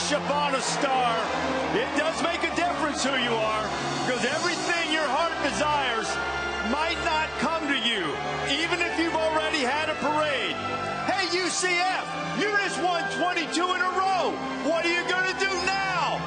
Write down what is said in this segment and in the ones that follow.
worship on a star. It does make a difference who you are, because everything your heart desires might not come to you, even if you've already had a parade. Hey, UCF, you just won 22 in a row. What are you going to do now?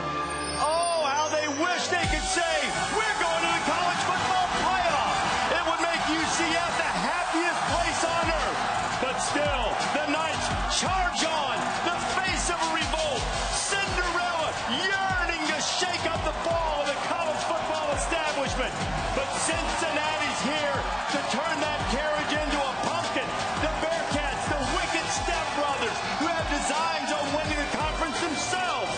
Oh, how they wish they could say, we're going to the college football playoff. It would make UCF the happiest place on earth. But still, the Knights charge on, the face of a revolt. Cinderella yearning to shake up the fall of the college football establishment. But Cincinnati's here to turn that carriage into a pumpkin. The Bearcats, the wicked stepbrothers, who have designs on winning the conference themselves.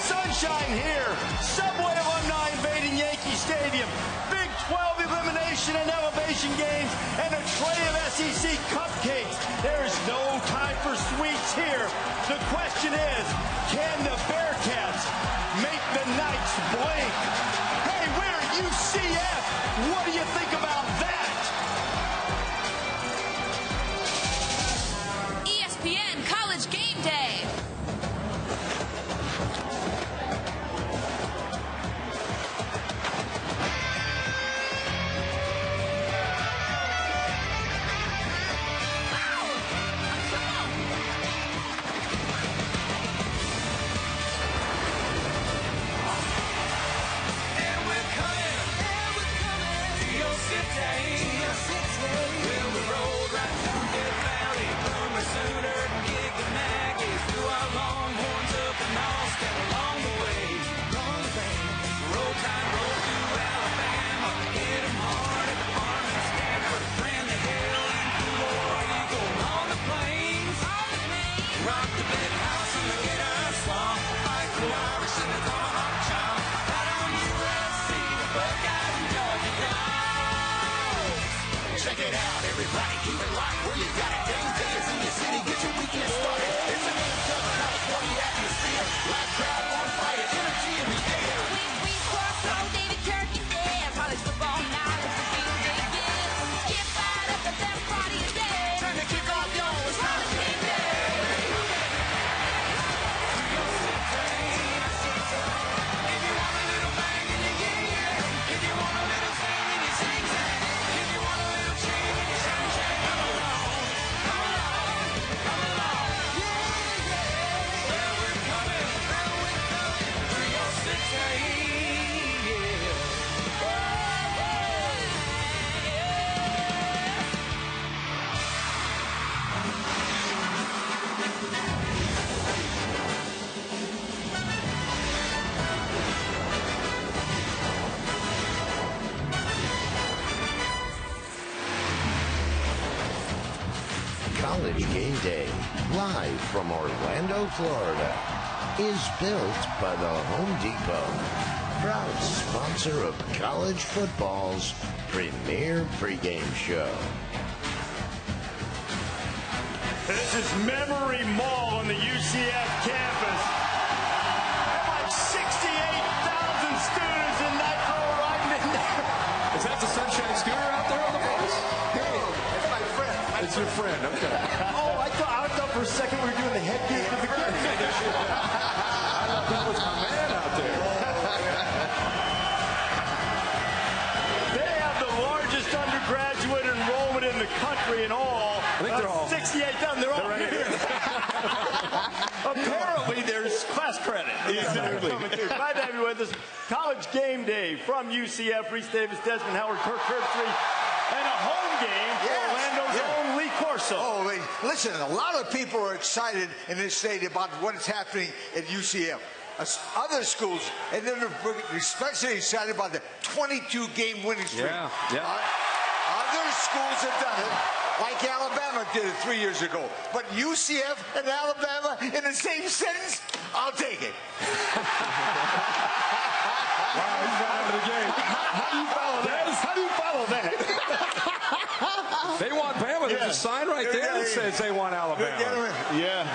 Sunshine here, Subway alumni invading Yankee Stadium, Big 12 elimination and elevation games, and a tray of SEC cupcakes. There is no time for sweets here. The question is, can the Bearcats make the Knights blink? Hey, we're at UCF. What do you think about that? ESPN College Game Day. Check it out, everybody, keep it locked. Where you got it, game day is in your city. Get your weekend started. It's a new college party atmosphere. Live crowd on fire, energy in the air. We cross all David Kirk and Dale. College football knowledge the game they give. Skip right up the best party again. Turn the kick off, yo, it's College Game Day. If you want a little bang in your yeah. If you want a little sing in your sing sing. If you want a little change in your shine shine. Come along, come along, come along. Yeah. Well, we're coming through your city. College Game Day, live from Orlando, Florida, is built by the Home Depot, proud sponsor of college football's premier pregame show. This is Memory Mall on the UCF campus. There are like 68,000 students in Nitro riding in there. Is that the Sunshine Scooter out there on the bus? It's my friend. It's your friend, okay. Oh, I thought for a second we were doing the headgear for the kids. I thought that was my man out there. They have the largest undergraduate enrollment in the country in all. I think they're all 68,000. They're all right here. Apparently, there's class credit. Exactly. Glad to have you with us. College Game Day from UCF. Reese Davis, Desmond Howard, Kirk Herbstreit, and a home game for Orlando's own Lee Corso. Oh, wait. Listen, a lot of people are excited in this state about what is happening at UCF. Other schools, and they're especially excited about the 22-game winning streak. Yeah. Other schools have done it, like Alabama did it 3 years ago. But UCF and Alabama in the same sentence, I'll take it. Wow, he's right out of the game. How do you follow that? How do you follow that? They want Bama. There's a sign right there that says they want Alabama. Yeah.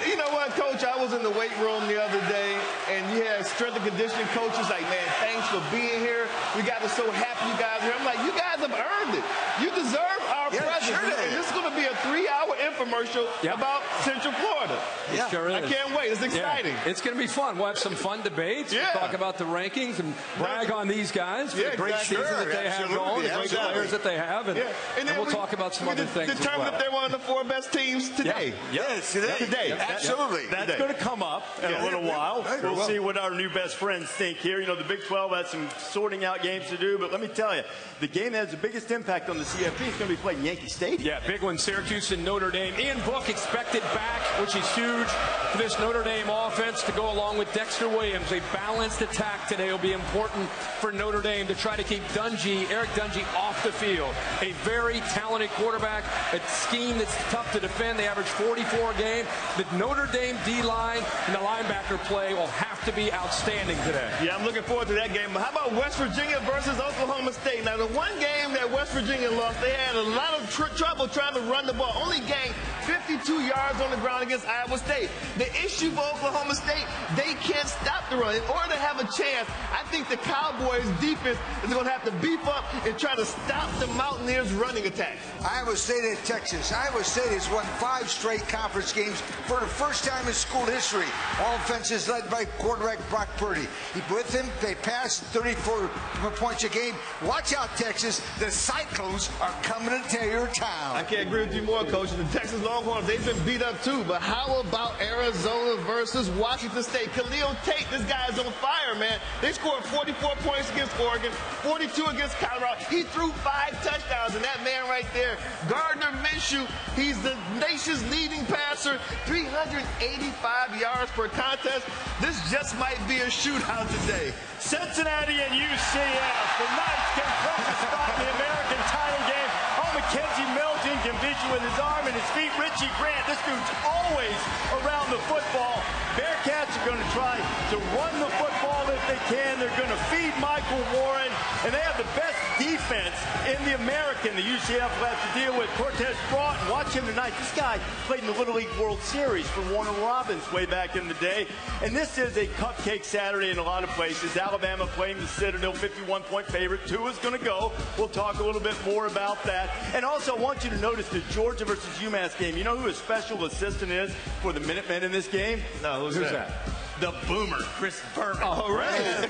You know what, Coach? I was in the weight room the other day, and you had strength and conditioning coaches like, man, thanks for being here. We got so happy you guys are here. I'm like, you guys have earned it. You deserve our presence. Sure and this is going to be a 3-hour infomercial commercial about Central Florida. It sure is. I can't wait. It's exciting. Yeah. It's going to be fun. We'll have some fun debates. Yeah. We'll talk about the rankings and brag on these guys for the great season that they have going, the great players that they have, and then we'll talk about some other things determine if they're one of the 4 best teams today. Yes, today. Absolutely. That's going to come up in a little while. We'll see what our new best friends think here. You know, the Big 12 has some sorting out games to do, but let me tell you, the game that has the biggest impact on the CFP is going to be played in Yankee Stadium. Yeah, big one, Syracuse and Notre Dame. Ian Book expected back, which is huge for this Notre Dame offense to go along with Dexter Williams. A balanced attack today will be important for Notre Dame to try to keep Eric Dungy off the field. A very talented quarterback, a scheme that's tough to defend. They average 44 a game. The Notre Dame D-line and the linebacker play will have to be outstanding today. Yeah, I'm looking forward to that game. But how about West Virginia versus Oklahoma State? Now, the one game that West Virginia lost, they had a lot of trouble trying to run the ball. Only gained 52 yards on the ground against Iowa State. The issue for Oklahoma State, they can't stop the run. In order to have a chance, I think the Cowboys' defense is going to have to beef up and try to stop the Mountaineers' running attack. Iowa State at Texas. Iowa State has won 5 straight conference games for the first time in school history. All offenses led by quarterback Brock Purdy. With him, they passed 34 points a game. Watch out, Texas. The Cyclones are coming to your town. I can't agree with you more, Coach. The Texas Longhorns, they've been beat up too. But how about Arizona versus Washington State? Khalil Tate, this guy is on fire, man. They scored 44 points against Oregon, 42 against Colorado. He threw 5 touchdowns, and that man right there, Gardner Minshew, he's the nation's leading passer, 385 yards per contest. This just might be a shootout today. Cincinnati and UCF. The Knights can press stop the American title game. Oh, Mackenzie Milton can beat you with his arm and his feet. Richie Grant, this dude's always around the football. Bearcats are going to try to run the football if they can. They're going to feed Michael Warren, and they have the best defense in the American. The UCF will have to deal with Cortez Broughton. Watch him tonight. This guy played in the Little League World Series for Warner Robins way back in the day. And this is a cupcake Saturday in a lot of places. Alabama playing the Citadel, 51-point favorite. Tua's going to go. We'll talk a little bit more about that. And also, I want you to notice the Georgia versus UMass game. You know who his special assistant is for the Minutemen in this game? No, who's that? The Boomer, Chris Berman. All right.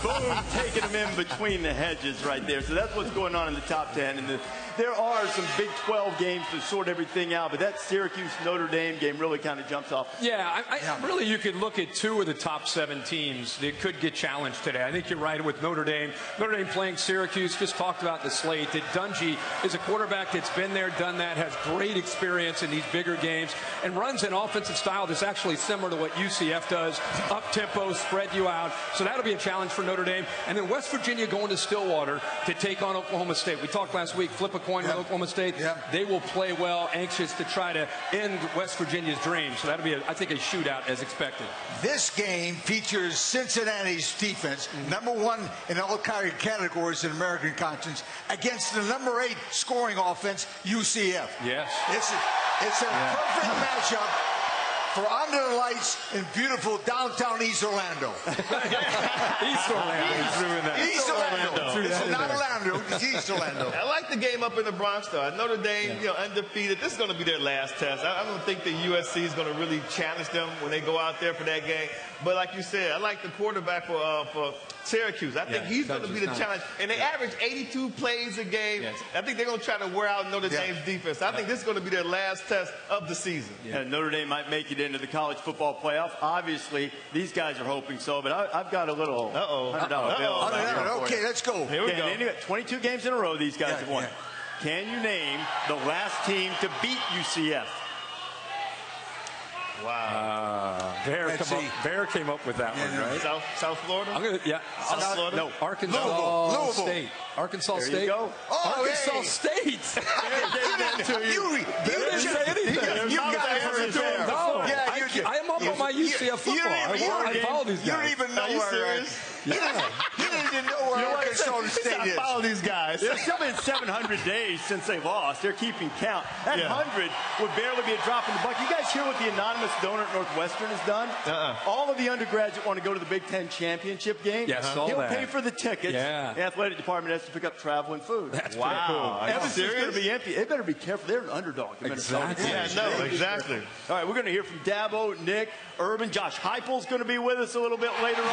Boom, taking him in between the hedges right there. So that's what's going on in the top 10. And there are some Big 12 games to sort everything out, but that Syracuse-Notre Dame game really kind of jumps off. Yeah, really you could look at 2 of the top 7 teams that could get challenged today. I think you're right with Notre Dame. Notre Dame playing Syracuse, just talked about the slate. That Dungy is a quarterback that's been there, done that, has great experience in these bigger games, and runs an offensive style that's actually similar to what UCF does. Up-tempo, spread you out. So that'll be a challenge for Notre Dame. And then West Virginia going to Stillwater to take on Oklahoma State. We talked last week, flip a coin with Oklahoma State. They will play well, anxious to try to end West Virginia's dream. So that'll be, I think, a shootout as expected. This game features Cincinnati's defense, number 1 in all categories in American Conference, against the number 8 scoring offense, UCF. Yes. It's a perfect matchup for under the lights in beautiful downtown East Orlando. East Orlando. East Orlando. It's not Orlando, it's East Orlando. I like the game up in the Bronx, though. Notre Dame, undefeated. This is going to be their last test. I don't think the USC is going to really challenge them when they go out there for that game. But like you said, I like the quarterback for Syracuse. I think he's going to be the challenge. And they average 82 plays a game. Yes. I think they're going to try to wear out Notre Dame's defense. I think this is going to be their last test of the season. And Notre Dame might make it into the college football playoff. Obviously, these guys are hoping so, but I've got a little $100 bill. Okay, let's go. Here we go. Anyway, 22 games in a row these guys have won. Can you name the last team to beat UCF? Wow. Bear came up with that one, right? South Florida? I'm gonna, South Florida? No, Arkansas Louisville. State. Arkansas There State. you go. Arkansas State. You didn't say anything. You got Arizona. No. Yeah, you did. I am up on my UCF football. I follow these guys. You don't even know Are you where. serious? He didn't to know where Arkansas State is. Follow these guys. It's still been 700 days since they lost. They're keeping count. That 100 would barely be a drop in the bucket. You guys hear what the anonymous donor at Northwestern has done? All of the undergrads that want to go to the Big Ten championship game, he'll pay for the tickets. Yeah. The athletic department has to pick up travel and food. That's Wow. pretty cool. Evanston's going to be empty. They better be careful. They're an underdog in Minnesota. Exactly. All right, we're going to hear from Dabo, Nick, Urban. Josh Heupel's going to be with us a little bit later on.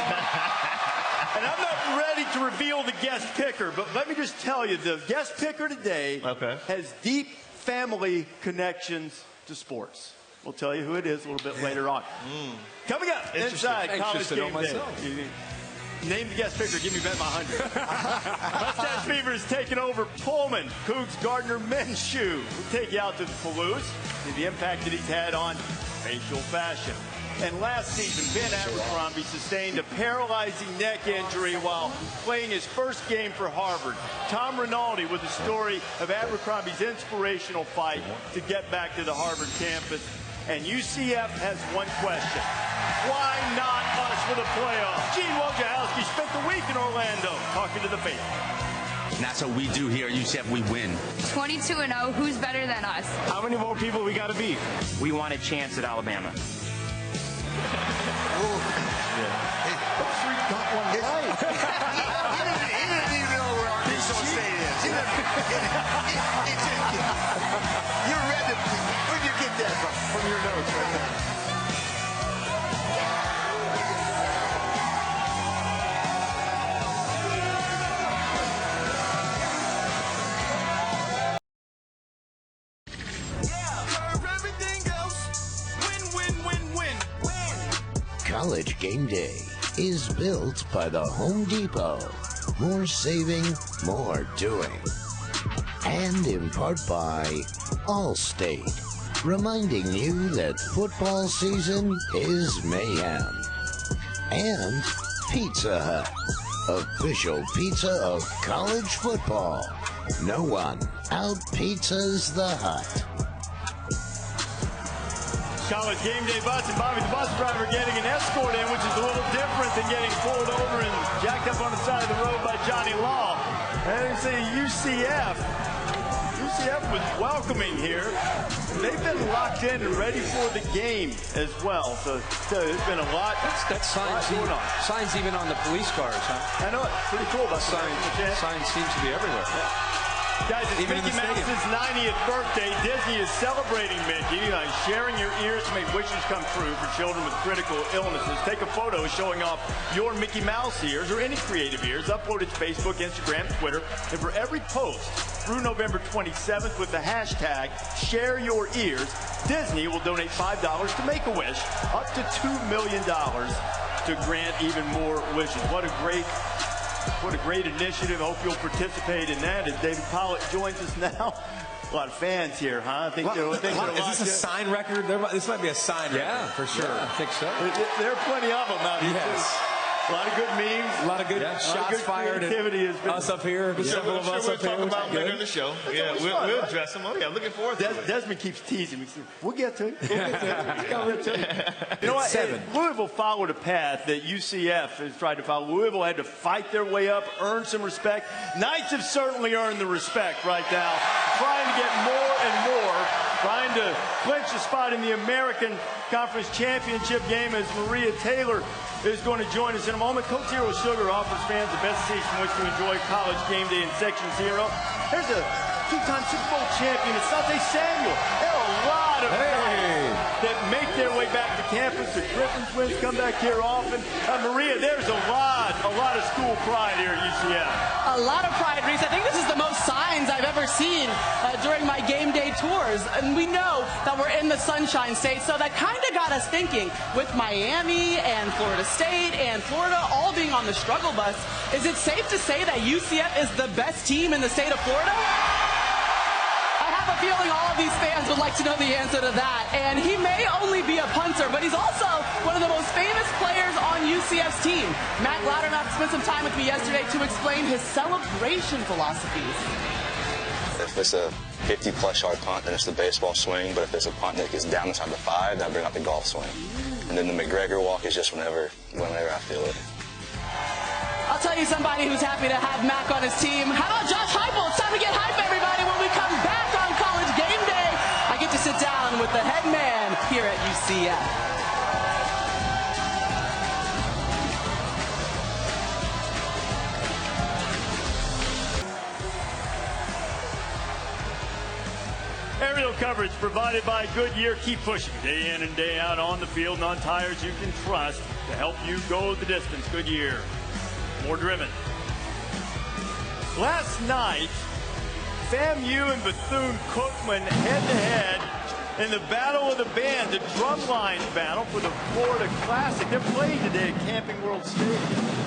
And I'm not ready to reveal the guest picker, but let me just tell you, the guest picker today has deep family connections to sports. We'll tell you who it is a little bit later on. Coming up inside College GameDay. Name the guest picker. Give me bet my 100. Mustache Fever is taking over Pullman. Cougs Gardner Minshew will take you out to the Palouse. See the impact that he's had on facial fashion. And last season, Ben Abercrombie sustained a paralyzing neck injury while playing his first game for Harvard. Tom Rinaldi with the story of Abercrombie's inspirational fight to get back to the Harvard campus. And UCF has one question. Why not us for the playoffs? Gene Wojciechowski spent the week in Orlando talking to the faithful. And that's what we do here at UCF. We win. 22-0. Who's better than us? How many more people we got to beat? We want a chance at Alabama. He didn't even know where Arkansas State is. You read it. Where'd you get that from? From your notes right there. College Game Day is built by the Home Depot. More saving, more doing. And in part by Allstate, reminding you that football season is mayhem. And Pizza Hut, official pizza of college football. No one out-pizzas the Hut. College Game Day bus, and Bobby, the bus driver, getting an escort in, which is a little different than getting pulled over and jacked up on the side of the road by Johnny Law. And you see UCF was welcoming here. They've been locked in and ready for the game as well. So there's been a lot. That signs even on the police cars, huh? I know it. Pretty cool. That Signs seems to be everywhere. Guys, it's Even in Mickey the stadium. Mouse's 90th birthday. Disney is celebrating Mickey by sharing your ears to make wishes come true for children with critical illnesses. Take a photo showing off your Mickey Mouse ears or any creative ears. Upload it to Facebook, Instagram, Twitter. And for every post through November 27th with the hashtag #ShareYourEars, Disney will donate $5 to Make-A-Wish, up to $2 million to grant even more wishes. What a great initiative. Hope you'll participate in that as David Pollock joins us now. A lot of fans here, huh? I think Is this a sign record? This might be a sign record. For sure. I think so. There are plenty of them out here. Yes. A lot of good memes. A lot of good shots fired at us up here. Several of us up here. We'll talk about later in the show. Yeah, we'll address them. Oh, yeah, looking forward to it. Desmond keeps teasing me. We'll get to it. You know what? 7. Louisville followed a path that UCF has tried to follow. Louisville had to fight their way up, earn some respect. Knights have certainly earned the respect right now, trying to get more and more, trying to clinch a spot in the American Conference Championship game as Maria Taylor is going to join us in a moment. Coke Zero Sugar offers fans the best seats from which to enjoy College Game Day in Section 0. There's a two-time Super Bowl champion, Asante Samuel. There are a lot of guys that make their way back to campus. The Griffin twins come back here often. Maria, there's a lot of school pride here at UCF. A lot of pride, Reese. I think this is the most signs I've ever seen during my game day tours. And we know that we're in the Sunshine State, so that kind of got us thinking, with Miami and Florida State and Florida all being on the struggle bus, is it safe to say that UCF is the best team in the state of Florida? I have a feeling all of these fans would like to know the answer to that. And he may only be a punter, but he's also one of the most famous players on UCF's team. Matt Loudermilk spent some time with me yesterday to explain his celebration philosophies. If it's a 50-plus yard punt, then it's the baseball swing. But if it's a punt that gets down inside the 5, then I bring out the golf swing. And then the McGregor walk is just whenever I feel it. I'll I'll tell you somebody who's happy to have Mac on his team. How about Josh Heupel? It's time to get hype, everybody. When we come back on College Game Day, I get to sit down with the head man here at UCF. Aerial coverage provided by Goodyear. Keep pushing day in and day out on the field and on tires you can trust to help you go the distance. Goodyear. More driven. Last night, FAMU and Bethune-Cookman head-to-head in the Battle of the Band, the drumline battle for the Florida Classic. They're playing today at Camping World Stadium.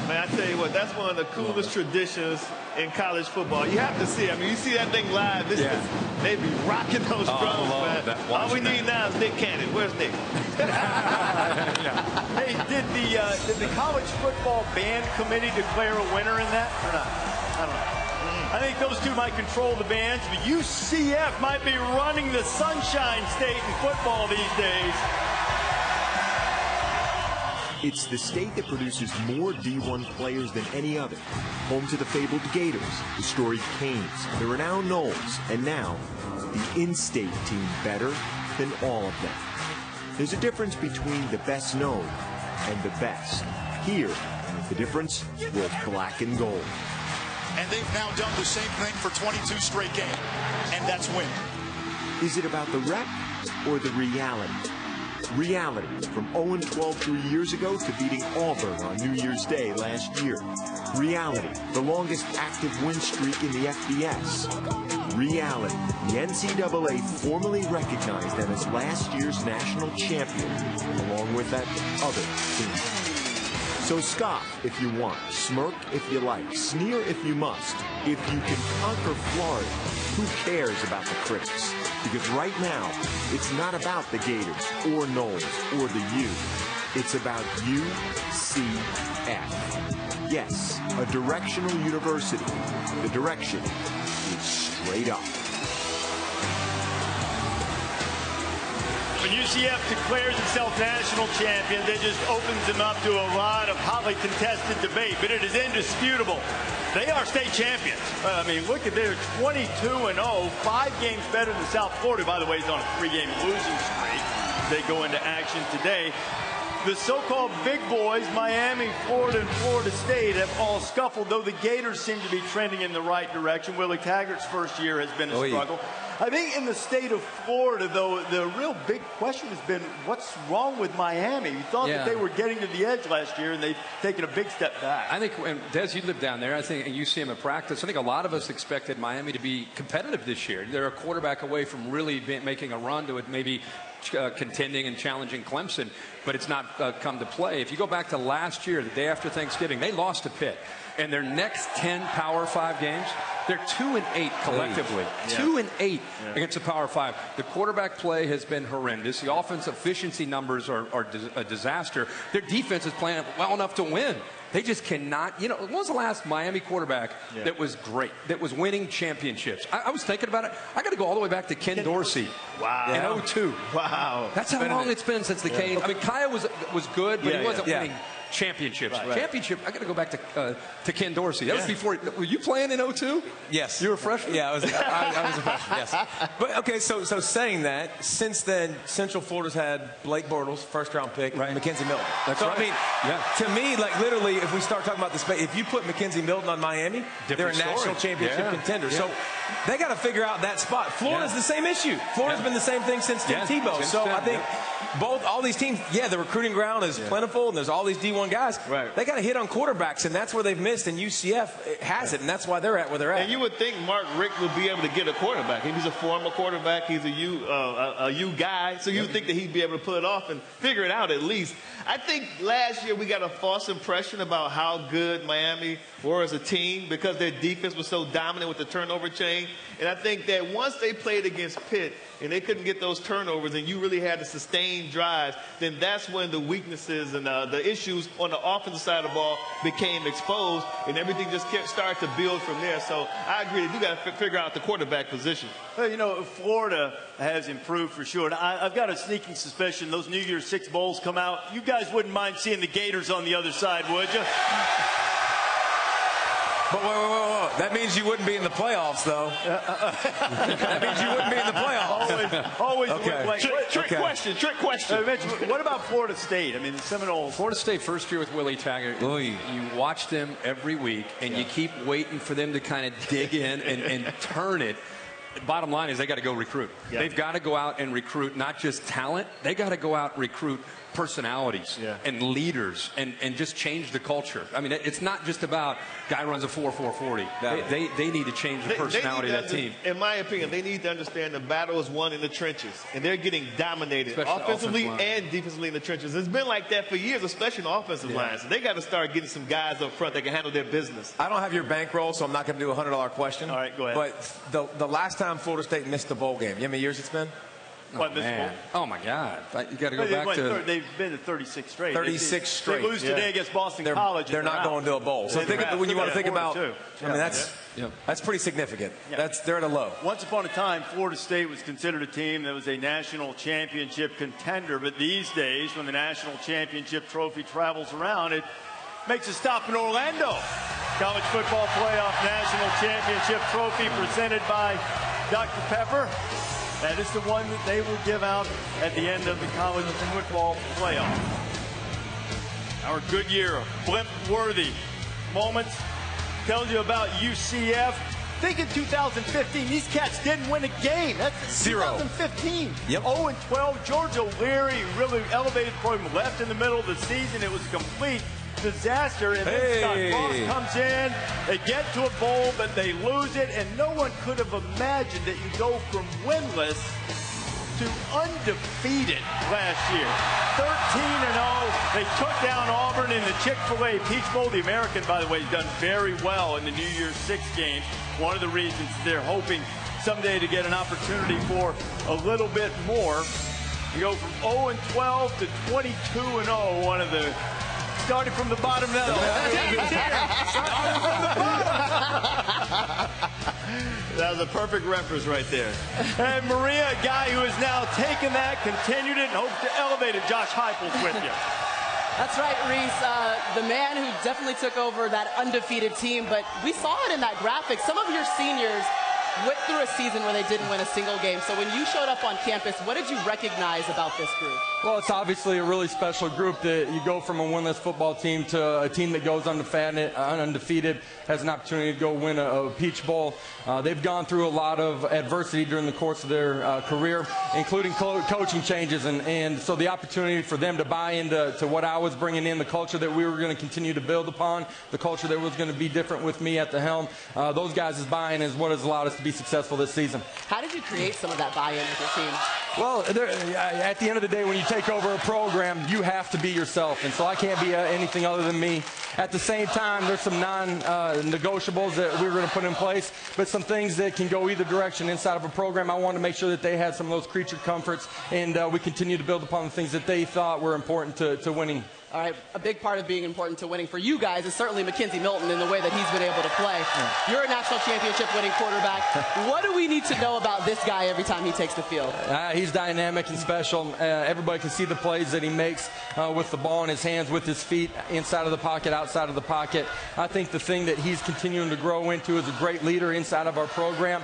Man, I tell you what, that's one of the coolest traditions in college football. You have to see. I mean, you see that thing live. They be rocking those drums, man. All we need now is Nick Cannon. Where's Nick? Hey, did the college football band committee declare a winner in that or not? I don't know. I think those two might control the bands, but UCF might be running the Sunshine State in football these days. It's the state that produces more D1 players than any other. Home to the fabled Gators, the storied Canes, the renowned Knowles, and now the in-state team better than all of them. There's a difference between the best known and the best. Here, the difference was black and gold. And they've now done the same thing for 22 straight games, and that's winning. Is it about the rep or the reality? Reality, from 0-12 3 years ago to beating Auburn on New Year's Day last year. Reality, the longest active win streak in the FBS. Reality, the NCAA formally recognized them as last year's national champion, along with that other team. So scoff if you want, smirk if you like, sneer if you must. If you can conquer Florida, who cares about the critics? Because right now, it's not about the Gators or Knowles or the U. It's about UCF. Yes, a directional university. The direction is straight up. When UCF declares itself national champion, that just opens them up to a lot of hotly contested debate, but it is indisputable. They are state champions. I mean, look at their 22-0, 5 games better than South Florida. By the way, is on a 3-game losing streak. They go into action today. The so-called big boys, Miami, Florida, and Florida State, have all scuffled, though the Gators seem to be trending in the right direction. Willie Taggart's first year has been a struggle. I think in the state of Florida, though, the real big question has been what's wrong with Miami? You thought that they were getting to the edge last year, and they've taken a big step back. I think, and Des, you live down there. I think, and you see him in practice. I think a lot of us expected Miami to be competitive this year. They're a quarterback away from really making a run to it, maybe contending and challenging Clemson, but it's not come to play. If you go back to last year, the day after Thanksgiving, they lost to Pitt. And their next 10 Power 5 games, they're 2-8 collectively. 2-8 against the Power 5. The quarterback play has been horrendous. The offense efficiency numbers are a disaster. Their defense is playing well enough to win. They just cannot, you know, when was the last Miami quarterback that was great, that was winning championships? I was thinking about it. I got to go all the way back to Ken Dorsey. Wow. In 2002. Wow. That's how long it's been since the Canes. I mean, Kaya was good, but he wasn't winning championships. Right. Championship, I got to go back to Ken Dorsey. That was before. Were you playing in 2002? Yes. You were a freshman? Yeah, I was a freshman, yes. But, okay, so saying that, since then, Central Florida's had Blake Bortles, first-round pick, Mackenzie Milton. That's so, right. I mean, to me, like, literally, if we start talking about this, if you put Mackenzie Milton on Miami, they're a national championship contender. So they got to figure out that spot. Florida's the same issue. Florida's been the same thing since Tim Tebow. So I think all these teams, the recruiting ground is plentiful, and there's all these D1 guys. Right. They got to hit on quarterbacks, and that's where they've missed, and UCF has it, and that's why they're at where they're at. And you would think Mark Richt would be able to get a quarterback. He's a former quarterback. He's a U guy, so you would think that he'd be able to pull it off and figure it out at least. I think last year we got a false impression about how good Miami were as a team because their defense was so dominant with the turnover chain. And I think that once they played against Pitt and they couldn't get those turnovers and you really had to sustain drives, then that's when the weaknesses and the issues on the offensive side of the ball became exposed, and everything just started to build from there. So I agree that you got to figure out the quarterback position. Well, you know, Florida has improved for sure. And I've got a sneaking suspicion those New Year's Six bowls come out. You guys wouldn't mind seeing the Gators on the other side, would you? But whoa. That means you wouldn't be in the playoffs, though. That means you wouldn't be in the playoffs. Always Okay. Trick question. What about Florida State? I mean, the Seminoles. Florida State first year with Willie Taggart. You watch them every week, and you keep waiting for them to kind of dig in and turn it. Bottom line is they got to go recruit. Yeah. They've got to go out and recruit not just talent. They got to go out and recruit personalities and leaders and just change the culture. I mean, it's not just about guy runs a 4.40. They need to change the personality of that team. In my opinion, they need to understand the battle is won in the trenches, and they're getting dominated Especially offensively offensive line. and defensively in the trenches. It's been like that for years, especially in the offensive line. So they got to start getting some guys up front that can handle their business. I don't have your bankroll, so I'm not going to do a $100 question. All right, go ahead. But the last time Florida State missed the bowl game, you know how many years it's been? Oh my God! You got to go back to. They've been to 36 straight. 36 straight. They lose today against Boston College. They're not going to a bowl. So think of, when you want to think about. I mean, that's pretty significant. They're at a low. Once upon a time, Florida State was considered a team that was a national championship contender. But these days, when the national championship trophy travels around, it makes a stop in Orlando. College football playoff national championship trophy presented by Dr. Pepper. That is the one that they will give out at the end of the college football playoff. Our Goodyear blimp-worthy moments tells you about UCF. Think in 2015, these cats didn't win a game. That's 2015. 0-12. George O'Leary really elevated the program, left in the middle of the season. It was a complete disaster. And then Scott Frost comes in. They get to a bowl, but they lose it. And no one could have imagined that you go from winless to undefeated last year. 13-0. They took down Auburn in the Chick-fil-A Peach Bowl. The American, by the way, has done very well in the New Year's Six games. One of the reasons they're hoping someday to get an opportunity for a little bit more. You go from 0-12 to 22-0. One of the starting from the bottom now. That was a perfect reference right there. And Maria, a guy who has now taken that, continued it, and hopes to elevate it. Josh Heupel's with you. That's right, Reese. The man who definitely took over that undefeated team, but we saw it in that graphic. Some of your seniors went through a season where they didn't win a single game. So when you showed up on campus, what did you recognize about this group? Well, it's obviously a really special group that you go from a winless football team to a team that goes undefeated, has an opportunity to go win a Peach Bowl. They've gone through a lot of adversity during the course of their career, including coaching changes. And so the opportunity for them to buy into what I was bringing in, the culture that we were going to continue to build upon, the culture that was going to be different with me at the helm, those guys' buy-in is what has allowed us to be successful this season. How did you create some of that buy-in with your team? Well, at the end of the day, when you take over a program, you have to be yourself. And so I can't be anything other than me. At the same time, there's some non-negotiables that we're going to put in place, but some things that can go either direction inside of a program. I wanted to make sure that they had some of those creature comforts, and we continue to build upon the things that they thought were important to winning. All right, a big part of being important to winning for you guys is certainly Mackenzie Milton in the way that he's been able to play. You're a national championship winning quarterback. What do we need to know about this guy every time he takes the field? He's dynamic and special. Everybody can see the plays that he makes with the ball in his hands, with his feet, inside of the pocket, outside of the pocket. I think the thing that he's continuing to grow into is a great leader inside of our program.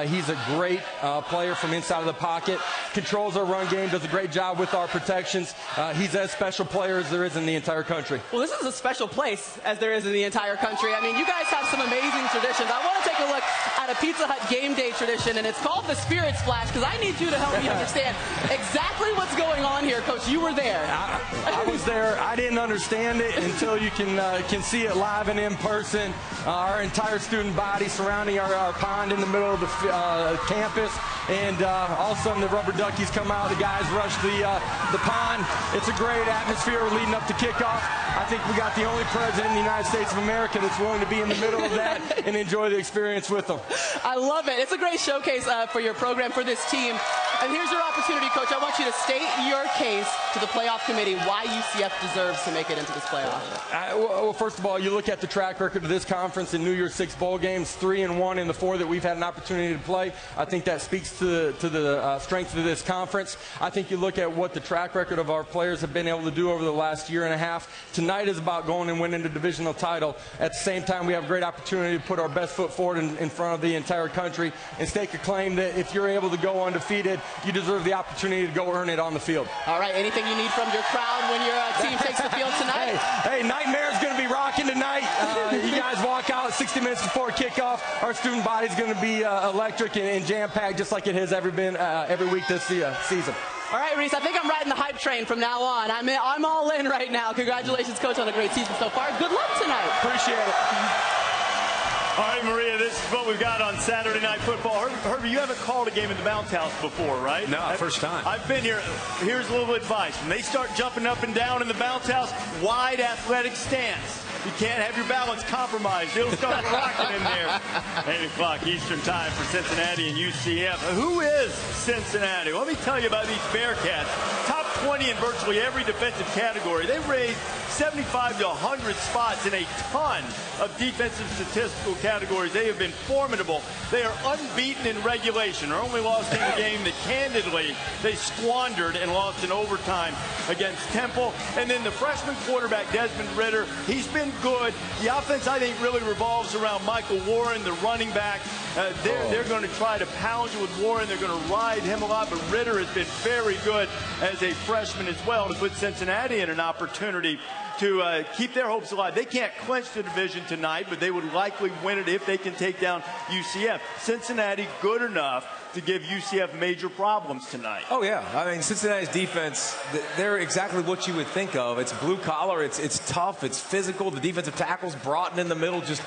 He's a great player from inside of the pocket, controls our run game, does a great job with our protections. He's as special a player as there is in the entire country. Well, this is a special place as there is in the entire country. I mean, you guys have some amazing traditions. I want to take a look at a Pizza Hut game day tradition, and it's called the Spirit Splash, because I need you to help me understand exactly what's going on here. Coach, you were there. I was there. I didn't understand it until you can see it live and in person. Our entire student body surrounding our pond in the middle of the campus, and all of a sudden the rubber duckies come out. The guys rush the pond. It's a great atmosphere leading up to kickoff. I think we got the only president in the United States of America that's willing to be in the middle of that and enjoy the experience with them. I love it. It's a great showcase for your program, for this team. And here's your opportunity, Coach. I want you to state your case to the playoff committee why UCF deserves to make it into this playoff. Well, first of all, you look at the track record of this conference in New Year's Six bowl games, 3-1 in the 4 that we've had an opportunity to play. I think that speaks to the strength of this conference. I think you look at what the track record of our players have been able to do over the last year and a half. Tonight is about going and winning the divisional title. At the same time, we have a great opportunity to put our best foot forward in front of the entire country and stake a claim that if you're able to go undefeated, you deserve the opportunity to go earn it on the field. All right, anything you need from your crowd when your team takes the field tonight? Hey, Nightmare's going to be rocking tonight. You guys walk out 60 minutes before kickoff. Our student body's going to be electric and jam-packed just like it has every week this season. All right, Reese, I think I'm riding the hype train from now on. I'm all in right now. Congratulations, Coach, on a great season so far. Good luck tonight. Appreciate it. All right, Maria, this is what we've got on Saturday Night Football. Herbie, you haven't called a game at the Bounce House before, right? No, first time. I've been here. Here's a little advice. When they start jumping up and down in the Bounce House, wide athletic stance. You can't have your balance compromised. It'll start rocking in there. 8 o'clock Eastern time for Cincinnati and UCF. Who is Cincinnati? Well, let me tell you about these Bearcats. Top 20 in virtually every defensive category. They raised 75 to 100 spots in a ton of defensive statistical categories. They have been formidable. They are unbeaten in regulation. They're only lost in a game that candidly they squandered and lost in overtime against Temple. And then the freshman quarterback, Desmond Ridder, he's been good. The offense, I think, really revolves around Michael Warren, the running back. They're going to try to pound you with Warren. They're going to ride him a lot, but Ridder has been very good as a freshman as well to put Cincinnati in an opportunity to keep their hopes alive. They can't clinch the division tonight, but they would likely win it if they can take down UCF. Cincinnati good enough to give UCF major problems tonight. Oh, yeah. I mean, Cincinnati's defense, they're exactly what you would think of. It's blue collar, it's tough, it's physical. The defensive tackles, Broughton in the middle, just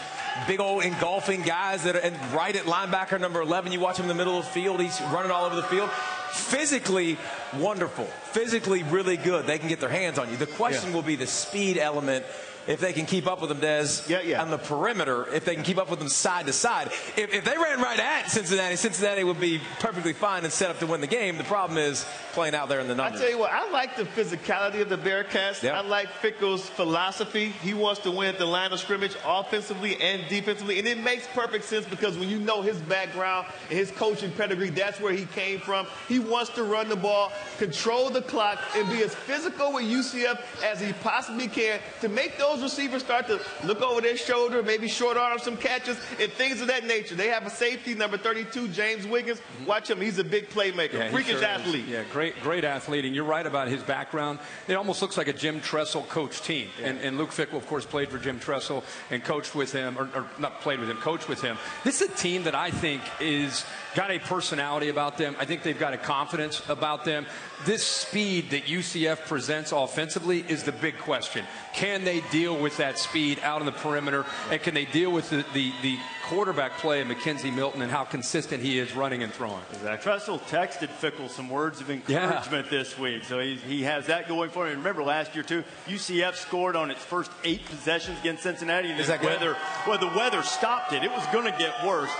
big old engulfing guys that are, and right at linebacker number 11, you watch him in the middle of the field, he's running all over the field. Physically wonderful, physically really good. They can get their hands on you. The question will be the speed element. If they can keep up with them, Des, on the perimeter, if they can keep up with them side to side. If they ran right at Cincinnati, Cincinnati would be perfectly fine and set up to win the game. The problem is playing out there in the numbers. I tell you what, I like the physicality of the Bearcats. Yep. I like Fickell's philosophy. He wants to win at the line of scrimmage offensively and defensively. And it makes perfect sense because when you know his background and his coaching pedigree, that's where he came from. He wants to run the ball, control the clock, and be as physical with UCF as he possibly can to make those receivers start to look over their shoulder, maybe short arm some catches and things of that nature. They have a safety, number 32, James Wiggins. Watch him. He's a big playmaker, freakish athlete. Yeah, great athlete. And you're right about his background. It almost looks like a Jim Tressel coach team. And Luke Fickell, of course, played for Jim Tressel and coached with him, or not played with him, coached with him. This is a team that I think is got a personality about them. I think they've got a confidence about them. This speed that UCF presents offensively is the big question. Can they deal with that speed out on the perimeter, and can they deal with the quarterback play of Mackenzie Milton and how consistent he is running and throwing? Exactly. Tressel texted Fickell some words of encouragement this week, so he has that going for him. And remember last year, too, UCF scored on its first 8 possessions against Cincinnati, and the weather stopped it. It was going to get worse.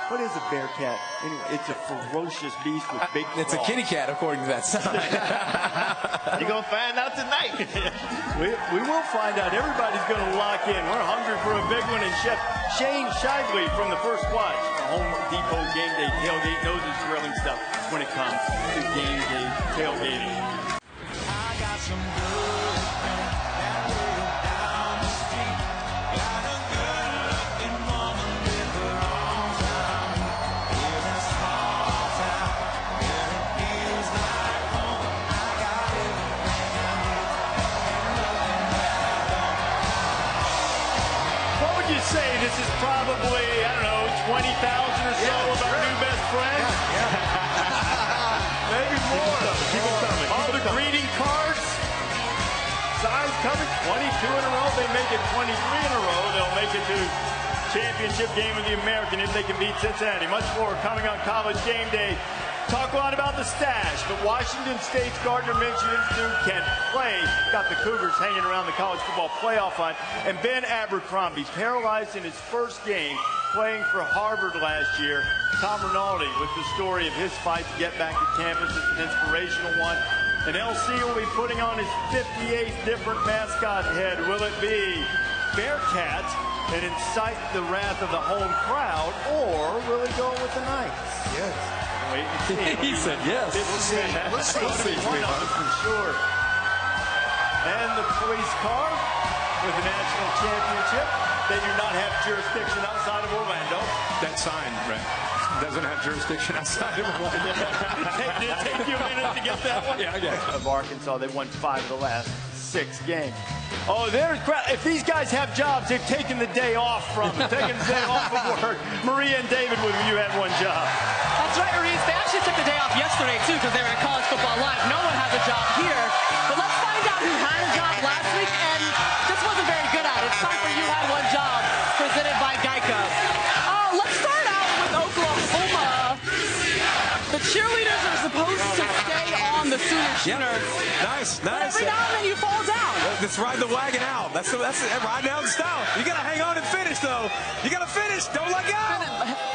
What is a Bearcat? Anyway, it's a ferocious beast with big claws. It's a kitty cat, according to that sign. You're going to find out tonight. we will find out. Everybody's going to lock in. We're hungry for a big one. And Chef Shane Shively from the First Watch, Home Depot Game Day tailgate, knows his thrilling stuff when it comes to game day tailgating. I got some good friends that live down the street. Got a good-looking woman with her arms around me. Here in a small town, where it feels like home. I got everything I need, and nothing that I don't. What would you say? This is probably, I don't know, 20,000 or so of our new best friends? Maybe more. Keep it coming. All the greeting cards. Signs coming. 22 in a row. They make it 23 in a row. They'll make it to championship game of the American if they can beat Cincinnati. Much more coming on College Game Day. Talk a lot about the stash, but Washington State's Gardner Minshew Institute can play. Got the Cougars hanging around the college football playoff hunt. And Ben Abercrombie, paralyzed in his first game, playing for Harvard last year, Tom Rinaldi, with the story of his fight to get back to campus. It's an inspirational one. And LC will be putting on his 58th different mascot head. Will it be Bearcat and incite the wrath of the home crowd, or will he go with the Knights? Yes. Wait and see. He said yes. Let's see. One of them for sure. And the police car with the national championship. They do not have jurisdiction outside of Orlando. That sign, Brett, doesn't have jurisdiction outside of Orlando. Did it take you a minute to get that one? Yeah, I guess. Of Arkansas, they won 5 of the last 6 games. Oh, if these guys have jobs, they've taken the day off from them. Taking the day off of work. Maria and David, you had one job. That's right, Reese. They actually took the day off yesterday, too, because they were at College Football Live. No one has a job here. But let's find out who had a job last week and just wasn't very good at it. It's time for You Had One Job, presented by Geico. Let's start out with Oklahoma. The cheerleaders are supposed to stay on the Sooner shooter. Nice. But every now and then you fall down. Let's ride the wagon out. That's it. Ride down the style. You got to hang on and finish, though. You got to finish. Don't let go.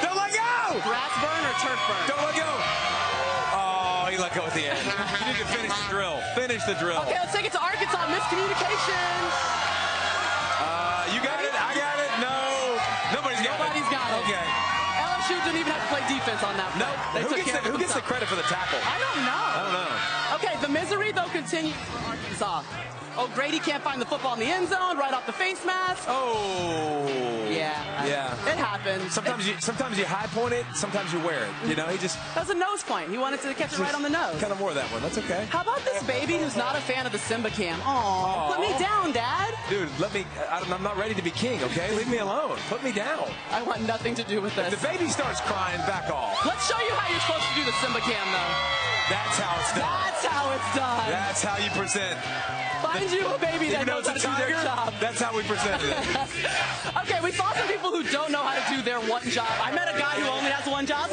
Don't let go. Grass burn or turf burn? Don't let go. Oh, he let go at the end. You need to finish the drill. Finish the drill. Okay, let's take it to Arkansas. Miscommunication. You got it. I got it. No. Nobody's got it. Okay. LSU didn't even have to play defense on that. No. Who gets the credit for the tackle? I don't know. Okay, the misery, though, continues for Arkansas. Oh, Grady can't find the football in the end zone, right off the face mask. Oh. Yeah. It happens. Sometimes you high point it, sometimes you wear it. You know, he just... That was a nose point. He wanted to catch it right on the nose. Kind of wore that one. That's okay. How about this baby who's not a fan of the Simba cam? Aw, put me down, Dad. Dude, I'm not ready to be king, okay? Leave me alone. Put me down. I want nothing to do with this. If the baby starts crying, back off. Let's show you how you're supposed to do the Simba cam, though. That's how it's done. That's how it's done. That's how you present. Find you a baby that knows how to do their job. That's how we present it. Okay, we saw some people who don't know how to do their one job. I met a guy who only has one job,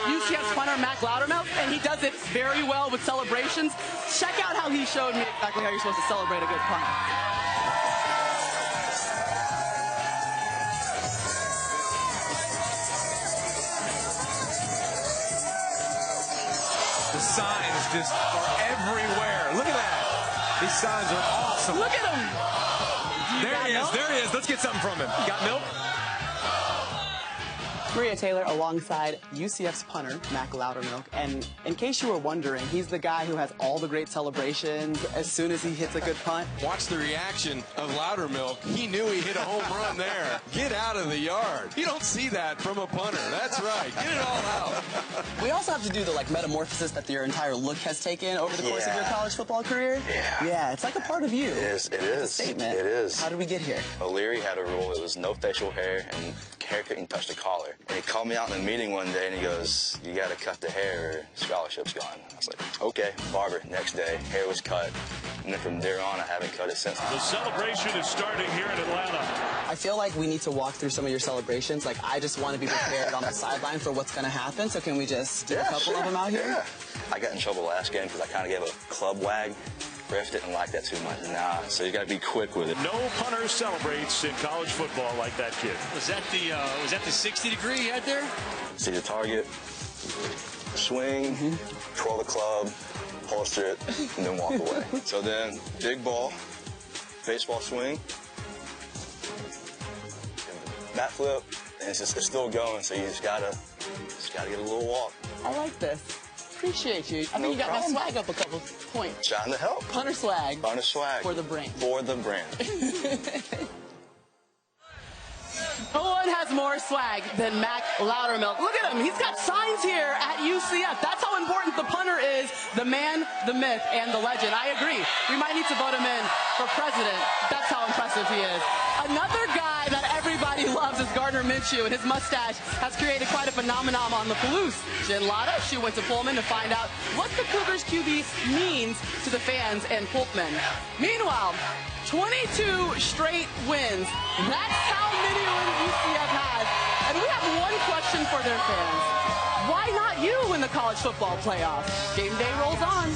UCF's punter, Mac Loudermilk, and he does it very well with celebrations. Check out how he showed me exactly how you're supposed to celebrate a good punt. The signs just are everywhere. Look at that. These signs are awesome. Look at him. There he is. Let's get something from him. Got milk? Maria Taylor alongside UCF's punter, Mac Loudermilk. And in case you were wondering, he's the guy who has all the great celebrations as soon as he hits a good punt. Watch the reaction of Loudermilk. He knew he hit a home run there. Get out of the yard. You don't see that from a punter. That's right. Get it all out. We also have to do the metamorphosis that your entire look has taken over the course of your college football career. Yeah, it's like a part of you. It is. It's a statement. It is. How did we get here? O'Leary had a rule. It was no facial hair, and hair couldn't touch the collar. And he called me out in a meeting one day, and he goes, "You got to cut the hair or scholarship's gone." I was like, okay, barber. Next day, hair was cut. And then from there on, I haven't cut it since. The celebration is starting here in Atlanta. I feel like we need to walk through some of your celebrations. Like, I just want to be prepared on the sideline for what's going to happen. So can we just do a couple of them out here? Yeah. I got in trouble last game because I kind of gave a club wag. Ref didn't like that too much. Nah, so you got to be quick with it. No punter celebrates in college football like that kid. Was that the 60-degree he had there? See the target, swing, twirl the club, holster it, and then walk away. So then, big ball, baseball swing, bat flip, and it's still going. So you just gotta get a little walk. I like this. Appreciate you. I think you got my swag up a couple points. Trying to help. Punter swag. Punter swag. For the brand. For the brand. No one has more swag than Mac Loudermilk. Look at him. He's got signs here at UCF. That's how important the punter is. The man, the myth, and the legend. I agree. We might need to vote him in for president. That's how impressive he is. Another guy that everybody loves is Gardner Minshew, and his mustache has created quite a phenomenon on the Palouse. Jen Latta, she went to Pullman to find out what the Cougars QB means to the fans and Pulpman. Meanwhile, 22 straight wins. That's how many wins UCF has. And we have one question for their fans. Why not you in the college football playoff? Game day rolls on.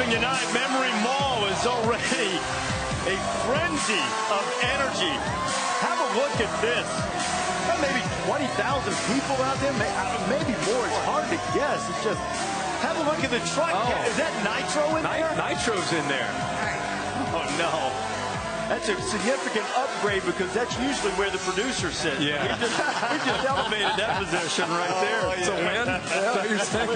Helping Unite Memory Mall is already a frenzy of energy. Have a look at this. Maybe 20,000 people out there, maybe more. It's hard to guess. It's just, have a look at the truck. Oh. Is that Nitro in there? Nitro's in there. Oh, no. That's a significant upgrade because that's usually where the producer sits. Yeah. We just elevated that position right there. It's a win? Is that what you're saying?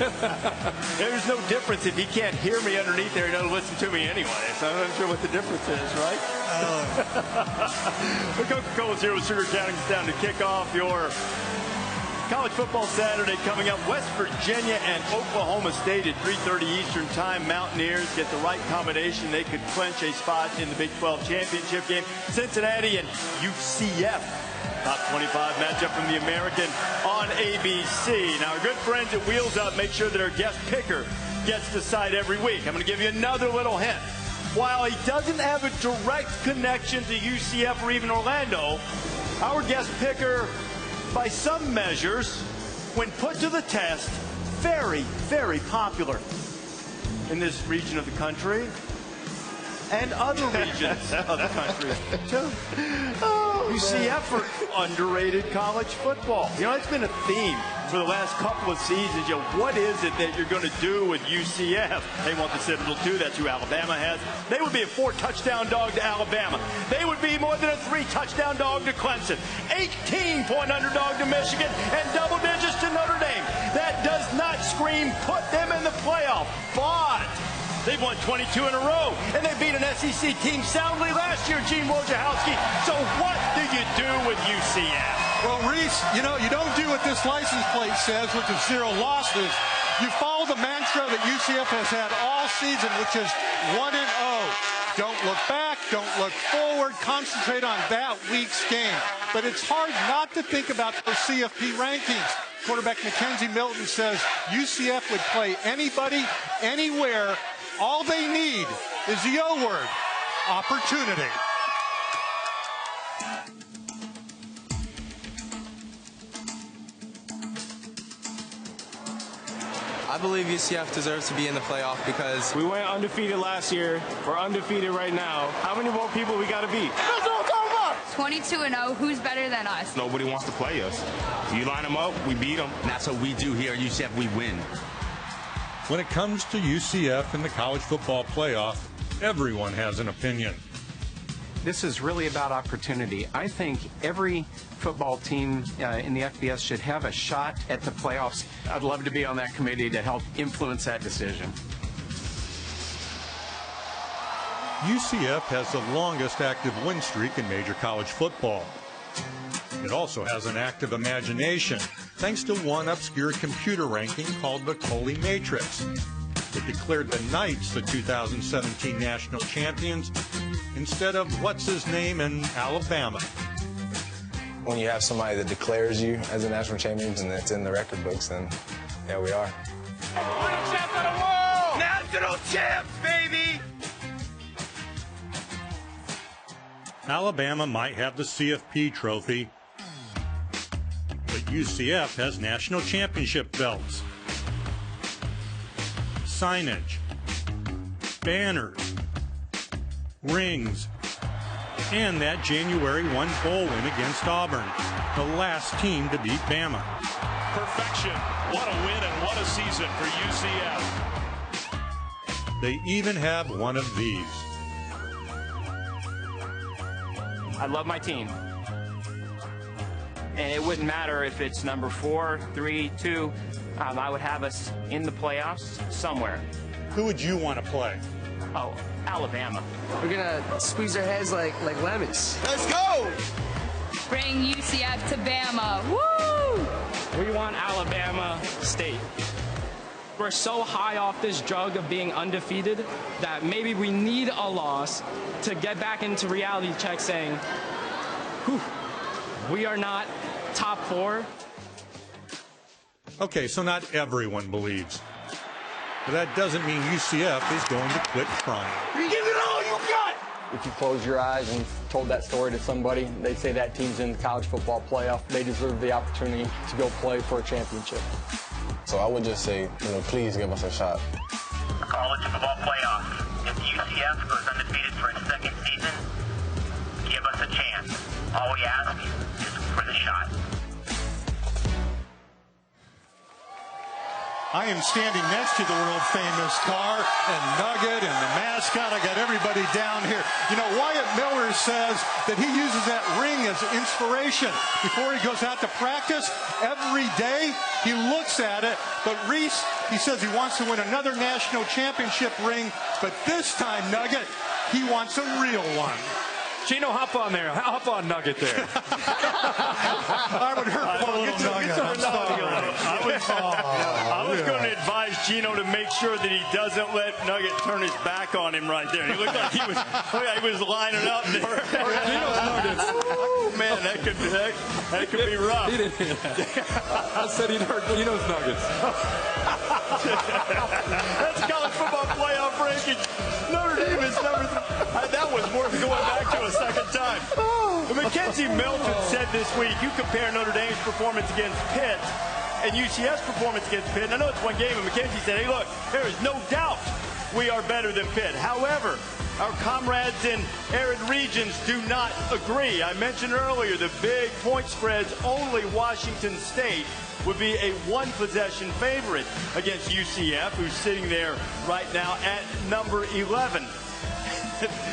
There's no difference if he can't hear me underneath there. He doesn't listen to me anyway. So I'm not sure what the difference is, right? The Coca-Cola's here with Sugar Counting us down to kick off your College Football Saturday coming up. West Virginia and Oklahoma State at 3:30 Eastern Time. Mountaineers get the right combination. They could clinch a spot in the Big 12 championship game. Cincinnati and UCF. Top 25 matchup from the American on ABC. Now, our good friends at Wheels Up make sure that our guest picker gets to site every week. I'm going to give you another little hint. While he doesn't have a direct connection to UCF or even Orlando, our guest picker, by some measures, when put to the test, very, very popular in this region of the country and other regions of the country, too. UCF for underrated college football. You know, it's been a theme for the last couple of seasons. You know, what is it that you're going to do with UCF? They want the Citadel too. That's who Alabama has. They would be a 4-touchdown dog to Alabama. They would be more than a 3-touchdown dog to Clemson. 18-point underdog to Michigan and double digits to Notre Dame. That does not scream put them in the playoff. But they've won 22 in a row, and they beat an SEC team soundly last year, Gene Wojciechowski. So what do you do with UCF? Well, Reese, you know, you don't do what this license plate says, which is 0 losses. You follow the mantra that UCF has had all season, which is 1-0. Don't look back, don't look forward, concentrate on that week's game. But it's hard not to think about those CFP rankings. Quarterback Mackenzie Milton says UCF would play anybody, anywhere. All they need is the O word, opportunity. I believe UCF deserves to be in the playoff because we went undefeated last year. We're undefeated right now. How many more people we got to beat? That's what I'm talking about. 22-0. Who's better than us? Nobody wants to play us. You line them up, we beat them. And that's what we do here at UCF. We win. When it comes to UCF in the college football playoff, everyone has an opinion. This is really about opportunity. I think every football team in the FBS should have a shot at the playoffs. I'd love to be on that committee to help influence that decision. UCF has the longest active win streak in major college football. It also has an active imagination, thanks to one obscure computer ranking called the Coley Matrix. It declared the Knights the 2017 national champions instead of what's-his-name in Alabama. When you have somebody that declares you as a national champion and it's in the record books, then yeah, we are. We're the champ of the world! National champs, baby! Alabama might have the CFP trophy, but UCF has national championship belts, signage, banners, rings, and that January 1 bowl win against Auburn, the last team to beat Bama. Perfection. What a win and what a season for UCF. They even have one of these. I love my team. And it wouldn't matter if it's number 4, 3, 2. I would have us in the playoffs somewhere. Who would you want to play? Oh, Alabama. We're going to squeeze their heads like lemons. Let's go! Bring UCF to Bama. Woo! We want Alabama State. We're so high off this drug of being undefeated that maybe we need a loss to get back into reality check saying, whew, we are not top 4. Okay, so not everyone believes. But that doesn't mean UCF is going to quit trying. Give it all you got! If you close your eyes and told that story to somebody, they'd say that team's in the college football playoff. They deserve the opportunity to go play for a championship. So I would just say, please give us a shot. College football playoff. UCF goes undefeated for its second season, give us a chance. All we ask is for the shot. I am standing next to the world-famous car and Nugget and the mascot. I got everybody down here. You know, Wyatt Miller says that he uses that ring as inspiration. Before he goes out to practice, every day he looks at it. But Reese, he says he wants to win another national championship ring. But this time, Nugget, he wants a real one. Gino, hop on there. Hop on Nugget there. I would hurt a little Nugget. I was going to advise Gino to make sure that he doesn't let Nugget turn his back on him right there. He looked like he was lining up there. Gino's Nuggets. Oh, man, that could be rough. I said he'd hurt Gino's Nuggets. That's college football playoff ranking. Notre Dame is number 3. That was worth going back to a second time. Mackenzie Milton said this week, you compare Notre Dame's performance against Pitt and UCF's performance against Pitt. I know it's one game, and Mackenzie said, hey, look, there is no doubt we are better than Pitt. However, our comrades in arid regions do not agree. I mentioned earlier the big point spreads. Only Washington State would be a one-possession favorite against UCF, who's sitting there right now at number 11.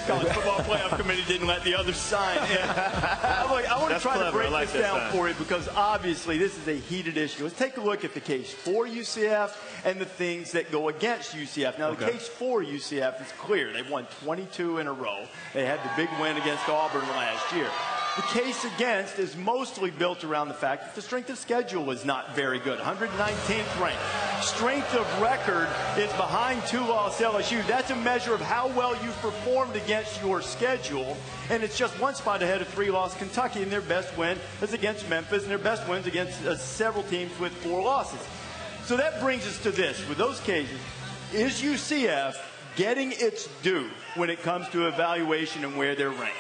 College Football Playoff Committee didn't let the other sign in. I want to try to break this down for you because obviously this is a heated issue. Let's take a look at the case for UCF and the things that go against UCF. Now, the case for UCF is clear. They've won 22 in a row. They had the big win against Auburn last year. The case against is mostly built around the fact that the strength of schedule is not very good. 119th ranked. Strength of record is behind 2-loss LSU. That's a measure of how well you've performed against your schedule. And it's just one spot ahead of 3-loss Kentucky. And their best win is against Memphis. And their best wins against several teams with 4 losses. So that brings us to this. With those cases, is UCF getting its due when it comes to evaluation and where they're ranked?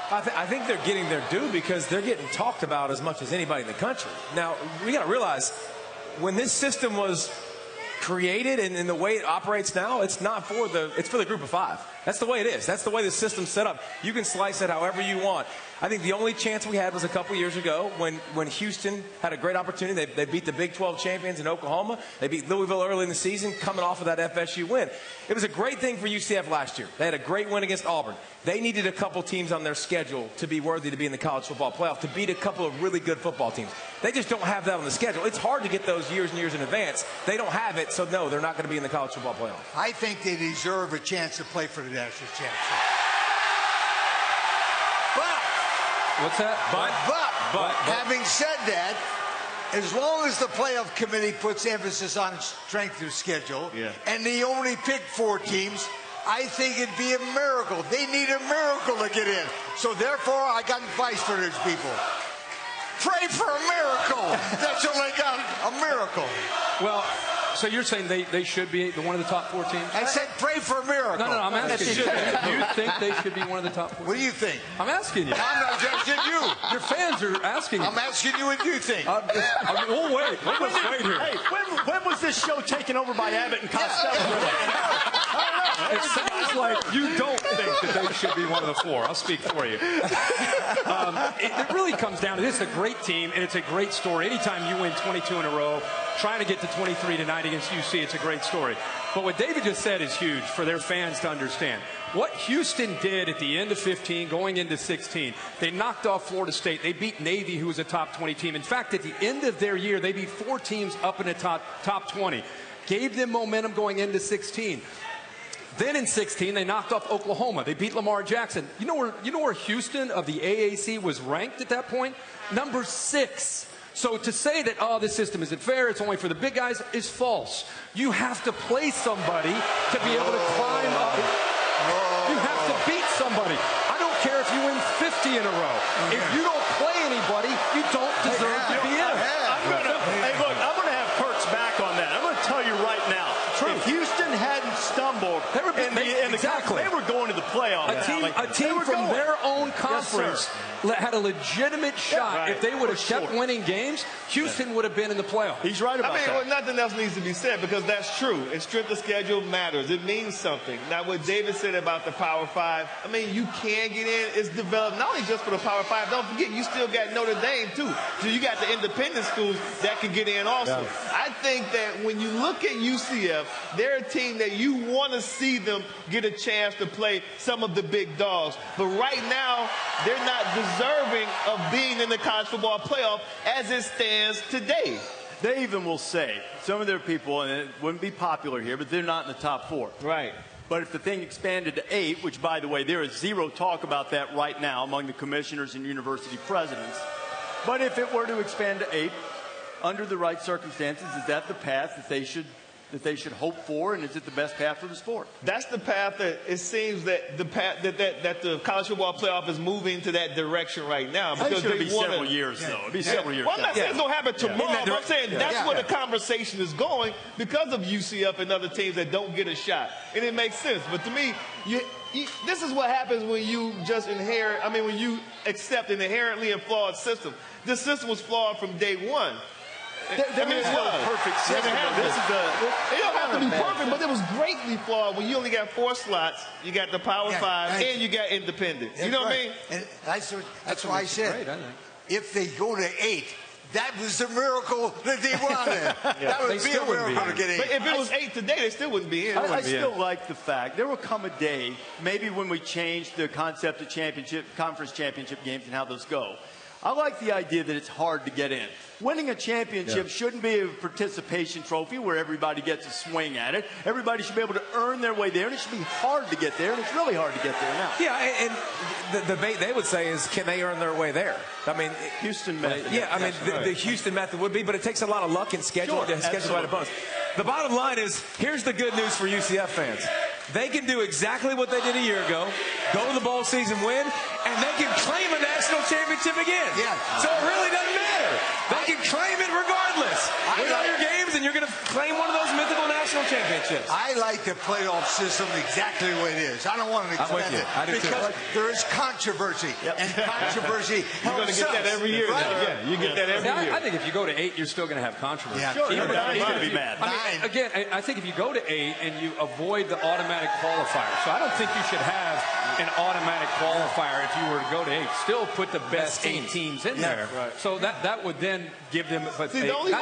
I think they're getting their due because they're getting talked about as much as anybody in the country. Now, we got to realize when this system was created and in the way it operates now, it's for the group of 5. That's the way it is. That's the way the system's set up. You can slice it however you want. I think the only chance we had was a couple years ago when Houston had a great opportunity. They beat the Big 12 champions in Oklahoma. They beat Louisville early in the season, coming off of that FSU win. It was a great thing for UCF last year. They had a great win against Auburn. They needed a couple teams on their schedule to be worthy to be in the college football playoff, to beat a couple of really good football teams. They just don't have that on the schedule. It's hard to get those years and years in advance. They don't have it, so no, they're not going to be in the college football playoff. I think they deserve a chance to play for the national championship. What's that? But having said that, as long as the playoff committee puts emphasis on strength of schedule, and they only pick 4 teams, I think it'd be a miracle. They need a miracle to get in. So therefore, I got advice for these people. Pray for a miracle. That's all I got, a miracle. Well, so you're saying they should be one of the top 4 teams? I said pray for a miracle. No, I'm asking you. Do you think they should be one of the top 4 teams? What do you think? I'm asking you. I'm not asking you. Your fans are asking you. I'm asking you what you think. We'll wait. Let's wait here. Hey, when was this show taken over by Abbott and Costello? It sounds like you don't think that they should be one of the 4. I'll speak for you. It really comes down to this. It's a great team, and it's a great story. Anytime you win 22 in a row, trying to get to 23 tonight against UC, it's a great story. But what David just said is huge for their fans to understand. What Houston did at the end of 15, going into 16, they knocked off Florida State. They beat Navy, who was a top 20 team. In fact, at the end of their year, they beat 4 teams up in the top 20. Gave them momentum going into 16. Then in 16, they knocked off Oklahoma. They beat Lamar Jackson. You know where Houston of the AAC was ranked at that point? Number 6. So to say that, oh, this system isn't fair, it's only for the big guys, is false. You have to play somebody to be able to climb up. You have to beat somebody. I don't care if you win 50 in a row. If you don't play anybody, you don't deserve to be in. I'm going to have Kurt's back on that. I'm going to tell you right now. If Houston hadn't stumbled, they were going to the playoffs. A team from their own own conference had a legitimate shot. If they would have kept winning games, Houston would have been in the playoffs. He's right about that. Well, nothing else needs to be said because that's true. And strength of schedule matters. It means something. Now, what David said about the Power 5, I mean, you can get in. It's developed not only just for the Power 5. Don't forget, you still got Notre Dame, too. So you got the independent schools that can get in also. Yeah. I think that when you look at UCF, they're a team that you want to see them get a chance to play some of the big dogs. But right now, they're not deserving of being in the college football playoff as it stands today. They even will say, some of their people, and it wouldn't be popular here, but they're not in the top 4. Right. But if the thing expanded to 8, which, by the way, there is zero talk about that right now among the commissioners and university presidents. But if it were to expand to 8, under the right circumstances, is that the path that they should hope for, and is it the best path for the sport? That's the path that it seems that the path that the college football playoff is moving to that direction right now. Because it'll be several years, though. It'll be several years. Well, I'm not saying it's going to happen tomorrow, but I'm saying that's where the conversation is going because of UCF and other teams that don't get a shot. And it makes sense. But to me, this is what happens when you just inherit, when you accept an inherently flawed system. This system was flawed from day one. There is no perfect system. It don't have to be perfect, but it was greatly flawed when you only got 4 slots. You got the Power 5, and you got independent. You know what I mean? And that's why I said, if they go to 8, that was the miracle that they wanted. That would be a miracle to get 8. But if it was 8 today, they still wouldn't be in. I still like the fact there will come a day, maybe when we change the concept of conference championship games and how those go. I like the idea that it's hard to get in. Winning a championship shouldn't be a participation trophy where everybody gets a swing at it. Everybody should be able to earn their way there, and it should be hard to get there, and it's really hard to get there now. Yeah, and the debate they would say is, can they earn their way there? I mean, Houston method. Yeah, I mean, the Houston method would be, but it takes a lot of luck and scheduling to schedule out opponents. The bottom line is, here's the good news for UCF fans. They can do exactly what they did a year ago, go to the bowl season, win, and they can claim a national championship again. Yeah. So it really doesn't matter. They can claim it regardless. Win all your games, and you're going to claim one of those mythical national championships. I like the playoff system exactly the way it is. I don't want to expand it because there is controversy, and controversy You're going to get that every year. Right? Yeah, you get that every year. I think if you go to 8, you're still going to have controversy. Yeah. Sure, you're going to be mad. Again, I think if you go to 8 and you avoid the automatic qualifier, so I don't think you should have an automatic qualifier if you were to go to 8. Still put the best 8 teams in there. Right. So that would then give them. But see, the only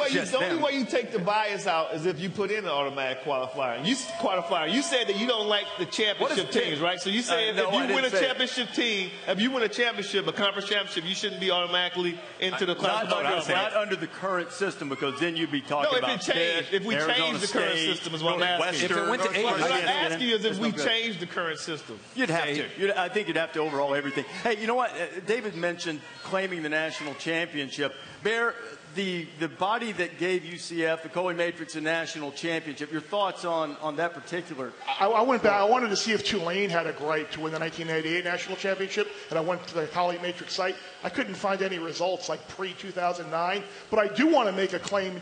way you take the bias out is if you put in an automatic qualifier. You said that you don't like the championship teams, right? So you say if you win a championship team, if you win a championship, a conference championship, you shouldn't be automatically into the class. Not under the current system, because then you'd be talking about Pitt, if we change the current system is what I'm asking. If it went to 8, what I'm asking you is if we change the current system. You'd have to. I think you'd have to overhaul everything. Hey, you know what? David mentioned claiming the national championship. Bear, the body that gave UCF, the Coley Matrix, a national championship. Your thoughts on that particular? I went back. I wanted to see if Tulane had a gripe to win the 1988 national championship, and I went to the Coley Matrix site. I couldn't find any results like pre-2009, but I do want to make a claim.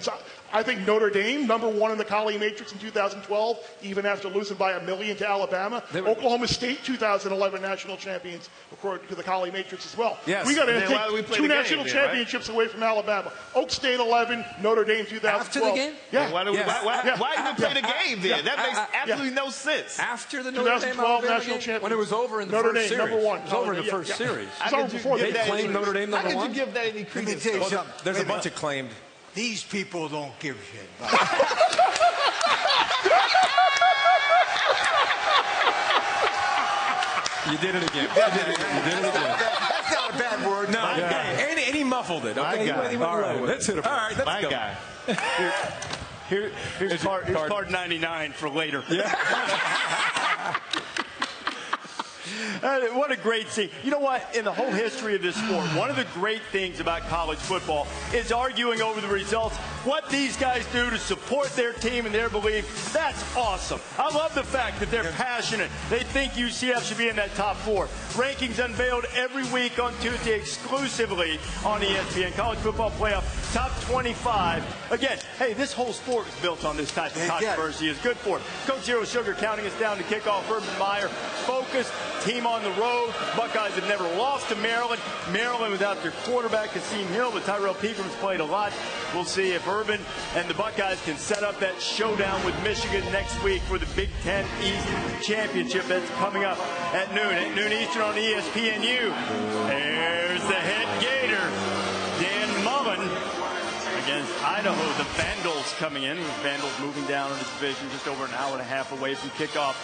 I think Notre Dame, #1 in the Collie Matrix in 2012, even after losing by 1 million to Alabama. Oklahoma State, 2011 national champions, according to the Collie Matrix as well. Yes. We got to take 2 national championships away from Alabama. Oak State 11, Notre Dame 2012. After the game? Yeah. Why even play the game then? That makes absolutely no sense. After the Notre Dame national champions. When it was over in the Notre first Dame, series. #1. It was over in the first series. They claimed Notre Dame #1. How could you give that any credence? Let me tell you something. There's a bunch of claimed. These people don't give a shit. You did it again. That's not a bad word. No, and he muffled it. Okay, he went low. Let's hit it. All right, let's go. Guy. Here's card 99 for later. Yeah. What a great scene. You know what? In the whole history of this sport, one of the great things about college football is arguing over the results. What these guys do to support their team and their belief, that's awesome. I love the fact that they're passionate. They think UCF should be in that top 4. Rankings unveiled every week on Tuesday exclusively on ESPN. College Football Playoff top 25. Again, hey, this whole sport is built on this type of controversy. It's good for it. Coach Zero Sugar counting us down to kickoff. Urban Meyer focused. Team on the road. Buckeyes have never lost to Maryland. Maryland without their quarterback, Kasim Hill, but Tyrell Peagram's played a lot. We'll see if Urban and the Buckeyes can set up that showdown with Michigan next week for the Big Ten East Championship that's coming up at noon Eastern on ESPNU. There's the head Gator, Dan Mullen, against Idaho. The Vandals coming in. Vandals moving down in the division, just over an hour and a half away from kickoff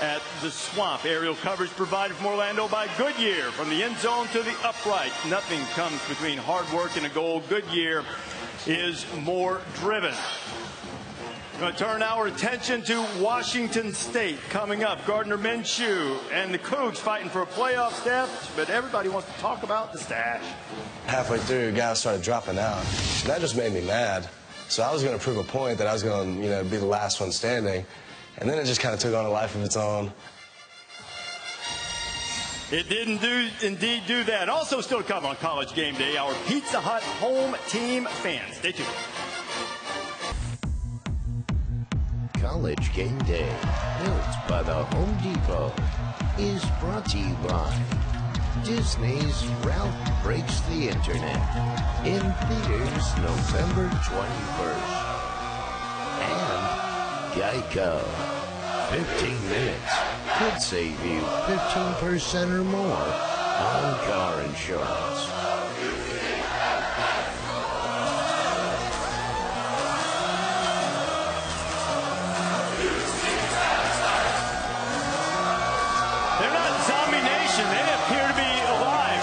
at the Swamp. Aerial coverage provided from Orlando by Goodyear. From the end zone to the upright, nothing comes between hard work and a goal. Goodyear is more driven. We're going to turn our attention to Washington State coming up. Gardner Minshew and the Cougs fighting for a playoff staff, but everybody wants to talk about the stash. Halfway through, guys started dropping out. That just made me mad. So I was going to prove a point that I was going to, be the last one standing. And then it just kind of took on a life of its own. It didn't indeed do that. Also still to come on College Game Day, our Pizza Hut home team fans. Stay tuned. College Game Day, built by the Home Depot, is brought to you by Disney's Ralph Breaks the Internet, in theaters November 21st. And Geico. 15 minutes could save you 15% or more on car insurance. They're not Zombie Nation. They appear to be alive.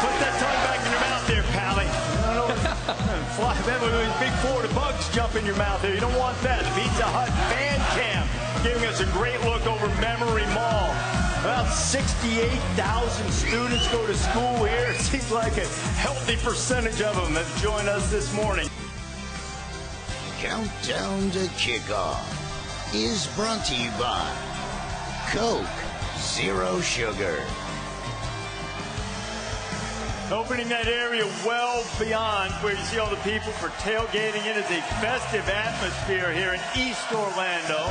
Put that tongue back in your mouth there, Pally. Fly them with these big Florida bugs jump in your mouth there. You don't want that. Pizza Hut fan cam giving us a great look over Memory Mall. About 68,000 students go to school here. It seems like a healthy percentage of them have joined us this morning. Countdown to Kickoff is brought to you by Coke Zero Sugar. Opening that area well beyond where you see all the people for tailgating. It is a festive atmosphere here in East Orlando.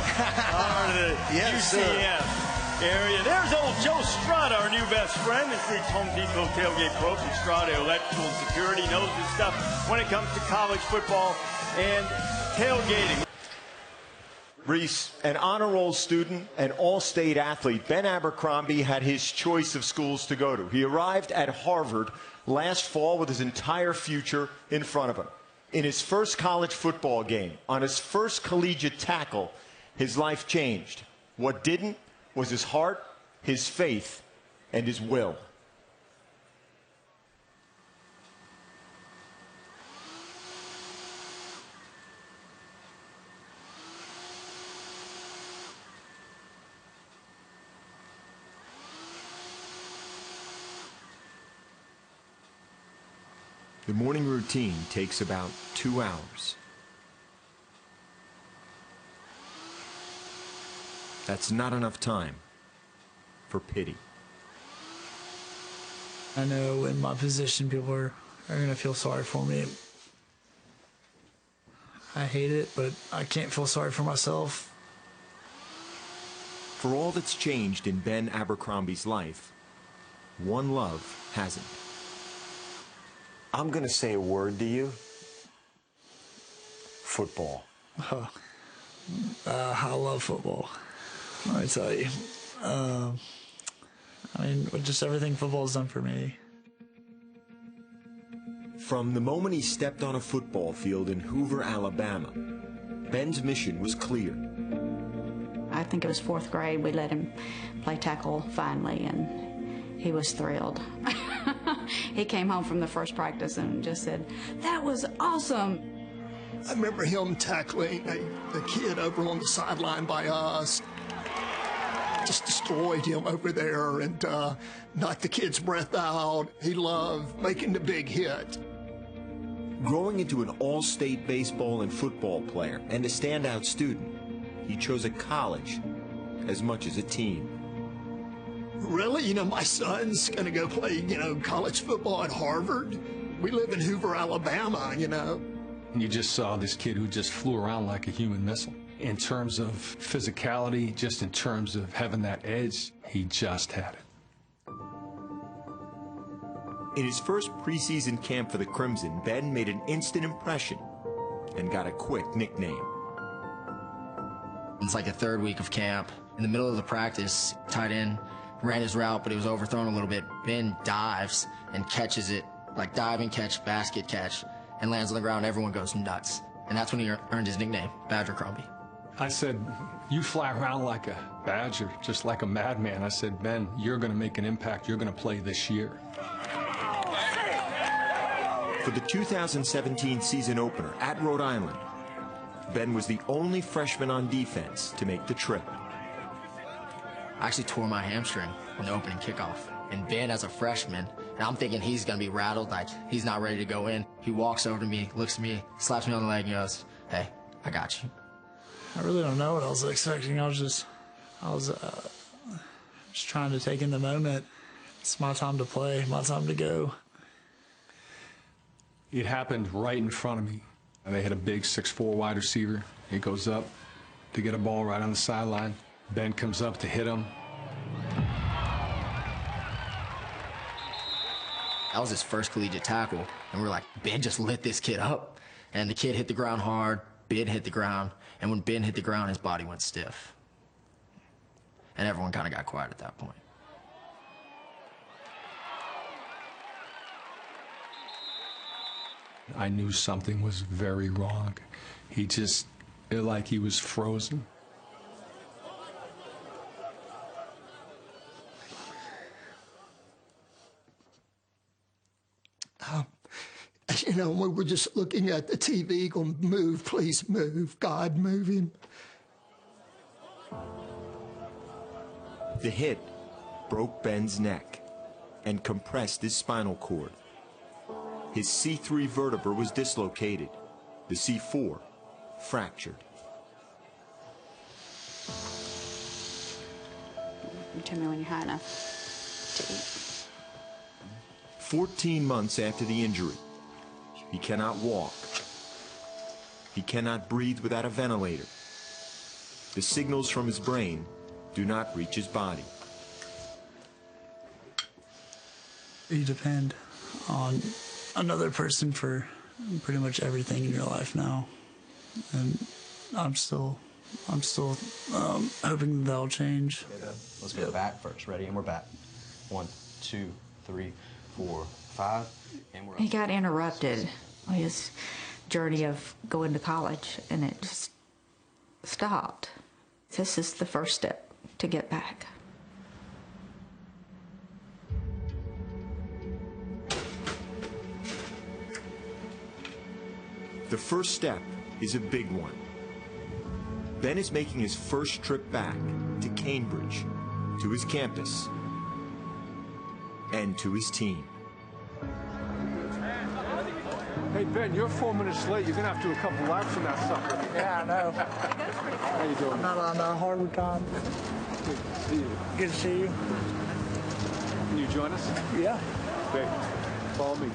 The UCF area. There's old Joe Strada, our new best friend. This is Home Depot tailgate pro from Strada Electrical and Security. Knows his stuff when it comes to college football and tailgating. Reese, an honor roll student, an all-state athlete, Ben Abercrombie had his choice of schools to go to. He arrived at Harvard last fall with his entire future in front of him. In his first college football game, on his first collegiate tackle, his life changed. What didn't was his heart, his faith, and his will. The morning routine takes about 2 hours. That's not enough time for pity. I know in my position people are going to feel sorry for me. I hate it, but I can't feel sorry for myself. For all that's changed in Ben Abercrombie's life, one love hasn't. I'm going to say a word to you. Football. I love football. Let me tell you. Just everything football's done for me. From the moment he stepped on a football field in Hoover, Alabama, Ben's mission was clear. I think it was 4th grade. We let him play tackle finally, and he was thrilled. He came home from the first practice and just said, "That was awesome." I remember him tackling the kid over on the sideline by us. Just destroyed him over there and knocked the kid's breath out. He loved making the big hit. Growing into an all-state baseball and football player and a standout student, he chose a college as much as a team. Really? My son's going to go play, college football at Harvard? We live in Hoover, Alabama, you know. You just saw this kid who just flew around like a human missile. In terms of physicality, just in terms of having that edge, he just had it. In his first preseason camp for the Crimson, Ben made an instant impression and got a quick nickname. It's like the third week of camp. In the middle of the practice, tight end ran his route, but it was overthrown a little bit. Ben dives and catches it, like diving catch, basket catch, and lands on the ground. Everyone goes nuts. And that's when he earned his nickname, Abercrombie. I said, you fly around like a badger, just like a madman. I said, Ben, you're going to make an impact. You're going to play this year. For the 2017 season opener at Rhode Island, Ben was the only freshman on defense to make the trip. I actually tore my hamstring in the opening kickoff. And Ben, as a freshman, and I'm thinking he's going to be rattled, like he's not ready to go in. He walks over to me, looks at me, slaps me on the leg, and goes, "Hey, I got you." I really don't know what I was expecting. I was just trying to take in the moment. It's my time to play, my time to go. It happened right in front of me. They had a big 6'4" wide receiver. He goes up to get a ball right on the sideline. Ben comes up to hit him. That was his first collegiate tackle, and we're like, Ben just lit this kid up. And the kid hit the ground hard, Ben hit the ground, and when Ben hit the ground, his body went stiff. And everyone kind of got quiet at that point. I knew something was very wrong. He just, like he was frozen. You know, we were just looking at the TV going, move, please move. God, move him. The hit broke Ben's neck and compressed his spinal cord. His C3 vertebra was dislocated. The C4 fractured. You tell me when you're high enough to eat. 14 months after the injury, he cannot walk. He cannot breathe without a ventilator. The signals from his brain do not reach his body. You depend on another person for pretty much everything in your life now, and I'm still hoping that'll change. Let's go back first. Ready? And we're back. 1, 2, 3, 4, 5, and we're up. He got interrupted his journey of going to college, and it just stopped. This is the first step to get back. The first step is a big one. Ben is making his first trip back to Cambridge, to his campus, and to his team. Hey, Ben, you're 4 minutes late. You're going to have to do a couple laps on that sucker. Yeah, I know. How you doing? I'm not on a hard time. Good to see you. Good to see you. Can you join us? Yeah. Okay. Follow me.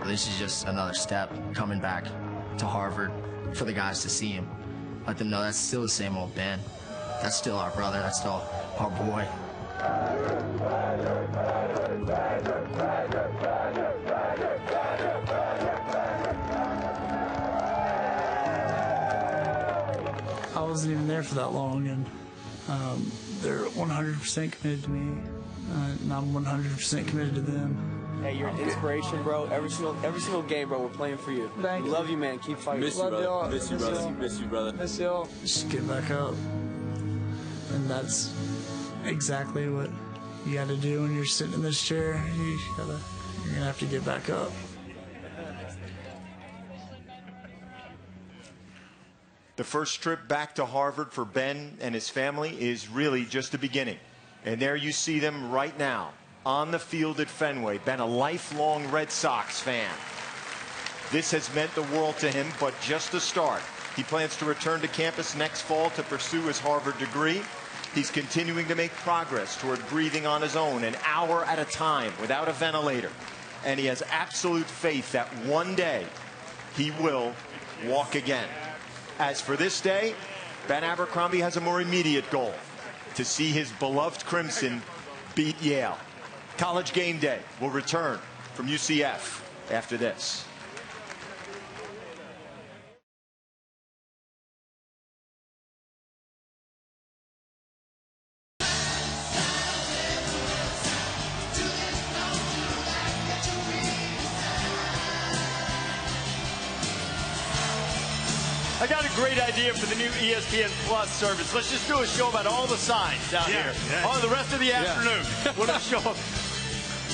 This is just another step coming back to Harvard for the guys to see him. Let them know that's still the same old Ben. That's still our brother. That's still our boy. I wasn't even there for that long, and they're 100% committed to me, and I'm 100% committed to them. Hey, you're an inspiration, bro. Every single game, bro, we're playing for you. Thank we you. Love you, man. Keep fighting. Miss you, brother. Miss you, brother. Miss you, brother. Miss y'all. Just get back up. And that's exactly what you got to do when you're sitting in this chair. You're going to have to get back up. The first trip back to Harvard for Ben and his family is really just the beginning. And there you see them right now on the field at Fenway. Ben, a lifelong Red Sox fan. This has meant the world to him, but just the start. He plans to return to campus next fall to pursue his Harvard degree. He's continuing to make progress toward breathing on his own, an hour at a time, without a ventilator. And he has absolute faith that one day he will walk again. As for this day, Ben Abercrombie has a more immediate goal: to see his beloved Crimson beat Yale. College Game Day will return from UCF after this. I got a great idea for the new ESPN Plus service. Let's just do a show about all the signs down here. Yeah. On the rest of the afternoon. We'll just show a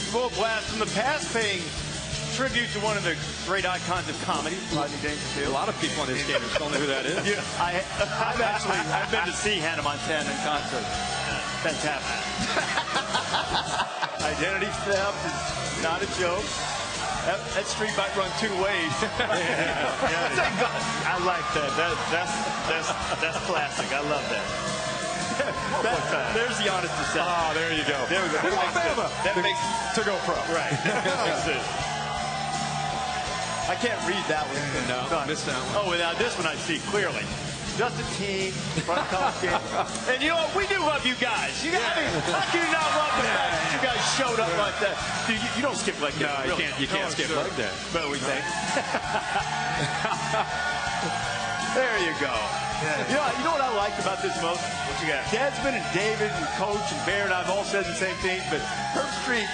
full blast from the pass-paying tribute to one of the great icons of comedy, Rodney Dangerfield. A lot of people on his campus don't know who that is. Yeah, I've been to see Hannah Montana in concert. Fantastic. Identity theft is not a joke. That street might run two ways. I like that. That's classic. I love that. There's the honest assessment. Oh, there you go. There we go. That makes to go pro. Right. That's it. I can't read that one. No, missed that one. Oh, now this one I see clearly. Just a team, front college game. And you know what? We do love you guys. You guys, I mean, how can you not love the fact that you guys showed up like that? Dude, you don't skip like that. No, really. you can't skip like that. But we think. There you go. You know what I liked about this most? What you got? Desmond and David and Coach and Bear and I've all said the same thing, but Herb Street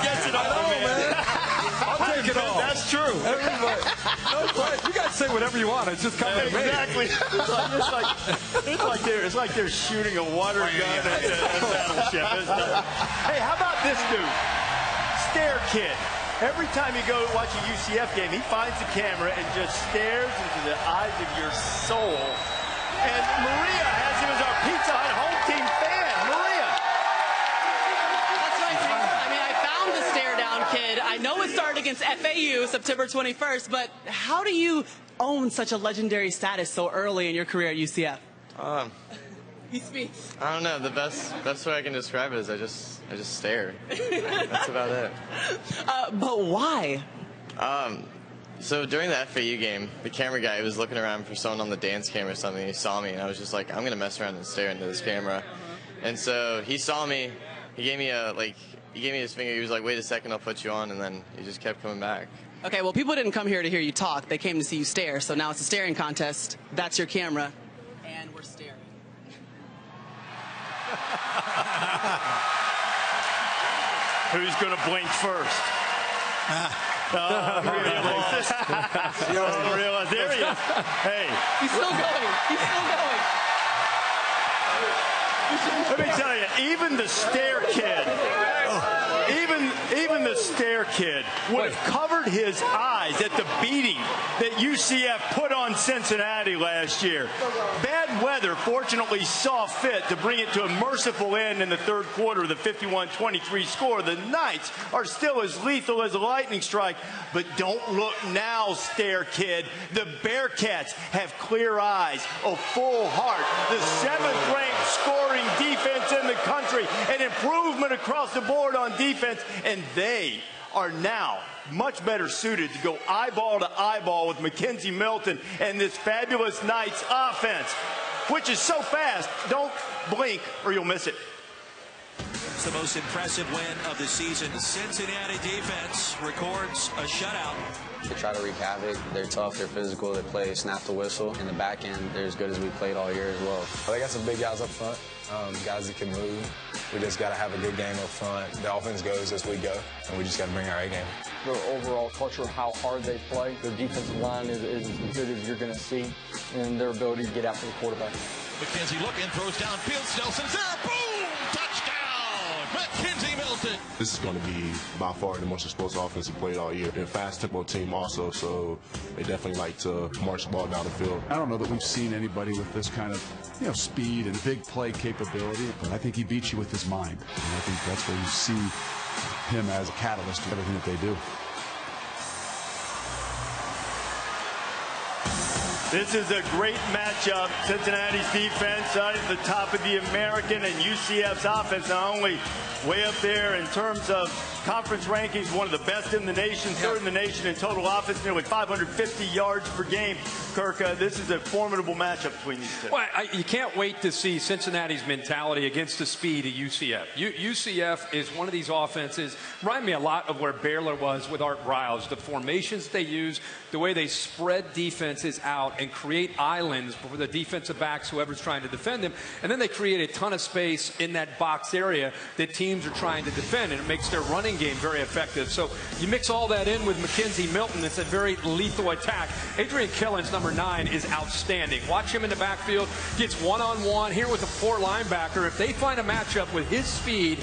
gets it up, man. I'll take it all. That's true. Everybody. No question. You guys say whatever you want. It's just coming to me. Exactly. It's like they're shooting a water gun at a battleship. Hey, how about this dude? Stare Kid. Every time you go watch a UCF game, he finds the camera and just stares into the eyes of your soul. And Maria has him as our Pizza Hut home team fan. Maria. That's right. I mean, I found the stare down kid. I know it started against FAU September 21st, but how do you own such a legendary status so early in your career at UCF? He speaks. I don't know. The best way I can describe it is I just stare. That's about it. But why? So during the FAU game, the camera guy was looking around for someone on the dance cam or something. He saw me, and I was just like, I'm gonna mess around and stare into this camera. And so he saw me. He gave me his finger. He was like, wait a second, I'll put you on. And then he just kept coming back. Okay, well, people didn't come here to hear you talk. They came to see you stare. So now it's a staring contest. That's your camera, and we're staring. Who's going to blink first? Realize. There he is. Hey. He's still going. He's still going. Let me tell you, even the stare kid, even the stare kid would have covered his eyes at the beating that UCF put on Cincinnati last year. Bad weather fortunately saw fit to bring it to a merciful end in the third quarter of the 51-23 score. The Knights are still as lethal as a lightning strike, but don't look now, stare kid. The Bearcats have clear eyes, a full heart, the 7th-ranked scoring defense in the country, an improvement across the board on defense, and they are now much better suited to go eyeball to eyeball with Mackenzie Milton and this fabulous Knights offense, which is so fast, don't blink or you'll miss it. It's the most impressive win of the season. The Cincinnati defense records a shutout. They try to wreak havoc. They're tough, they're physical, they play snap the whistle. In the back end, they're as good as we played all year as well. They got some big guys up front, guys that can move. We just got to have a good game up front. The offense goes as we go, and we just got to bring our A game. Their overall culture, how hard they play, their defensive line is as good as you're going to see, and their ability to get after the quarterback. McKenzie looking, throws downfield, Snelson's there, boom! Touchdown! Mackenzie Milton! This is going to be by far the most explosive offense we played all year. They're a fast tempo team also, so they definitely like to march the ball down the field. I don't know that we've seen anybody with this kind of speed and big play capability, but I think he beats you with his mind. And I think that's where you see him as a catalyst to everything that they do. This is a great matchup. Cincinnati's defense at the top of the American, and UCF's offense not only way up there in terms of conference rankings, one of the best in the nation, third in the nation in total offense, nearly 550 yards per game. Kirk, this is a formidable matchup between these two. Well, you can't wait to see Cincinnati's mentality against the speed of UCF. UCF is one of these offenses, remind me a lot of where Baylor was with Art Briles. The formations they use, the way they spread defenses out and create islands for the defensive backs, whoever's trying to defend them, and then they create a ton of space in that box area that teams are trying to defend, and it makes their running game very effective. So you mix all that in with Mackenzie Milton, it's a very lethal attack. Adrian Killens, number 9, is outstanding. Watch him in the backfield, gets one-on-one here with a 4 linebacker. If they find a matchup with his speed,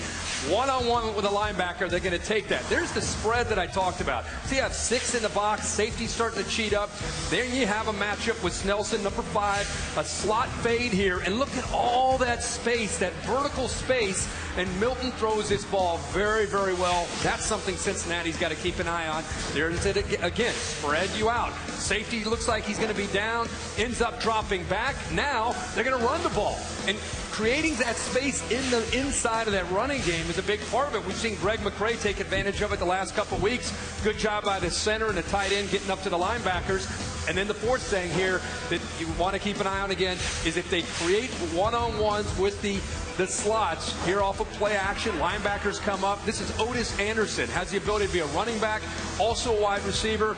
one-on-one with a linebacker, they're going to take that. There's the spread that I talked about. So you have 6 in the box, safety starting to cheat up. Then you have a matchup with Snelson, number 5, a slot fade here, and look at all that space, that vertical space, and Milton throws this ball very, very well. That's something Cincinnati's got to keep an eye on. There's it again, spread you out. Safety looks like he's going to be down, ends up dropping back. Now they're going to run the ball. And creating that space in the inside of that running game is a big part of it. We've seen Greg McCray take advantage of it the last couple of weeks. Good job by the center and the tight end getting up to the linebackers. And then the fourth thing here that you want to keep an eye on again is if they create one-on-ones with the slots here off of play action, linebackers come up. This is Otis Anderson, has the ability to be a running back, also a wide receiver.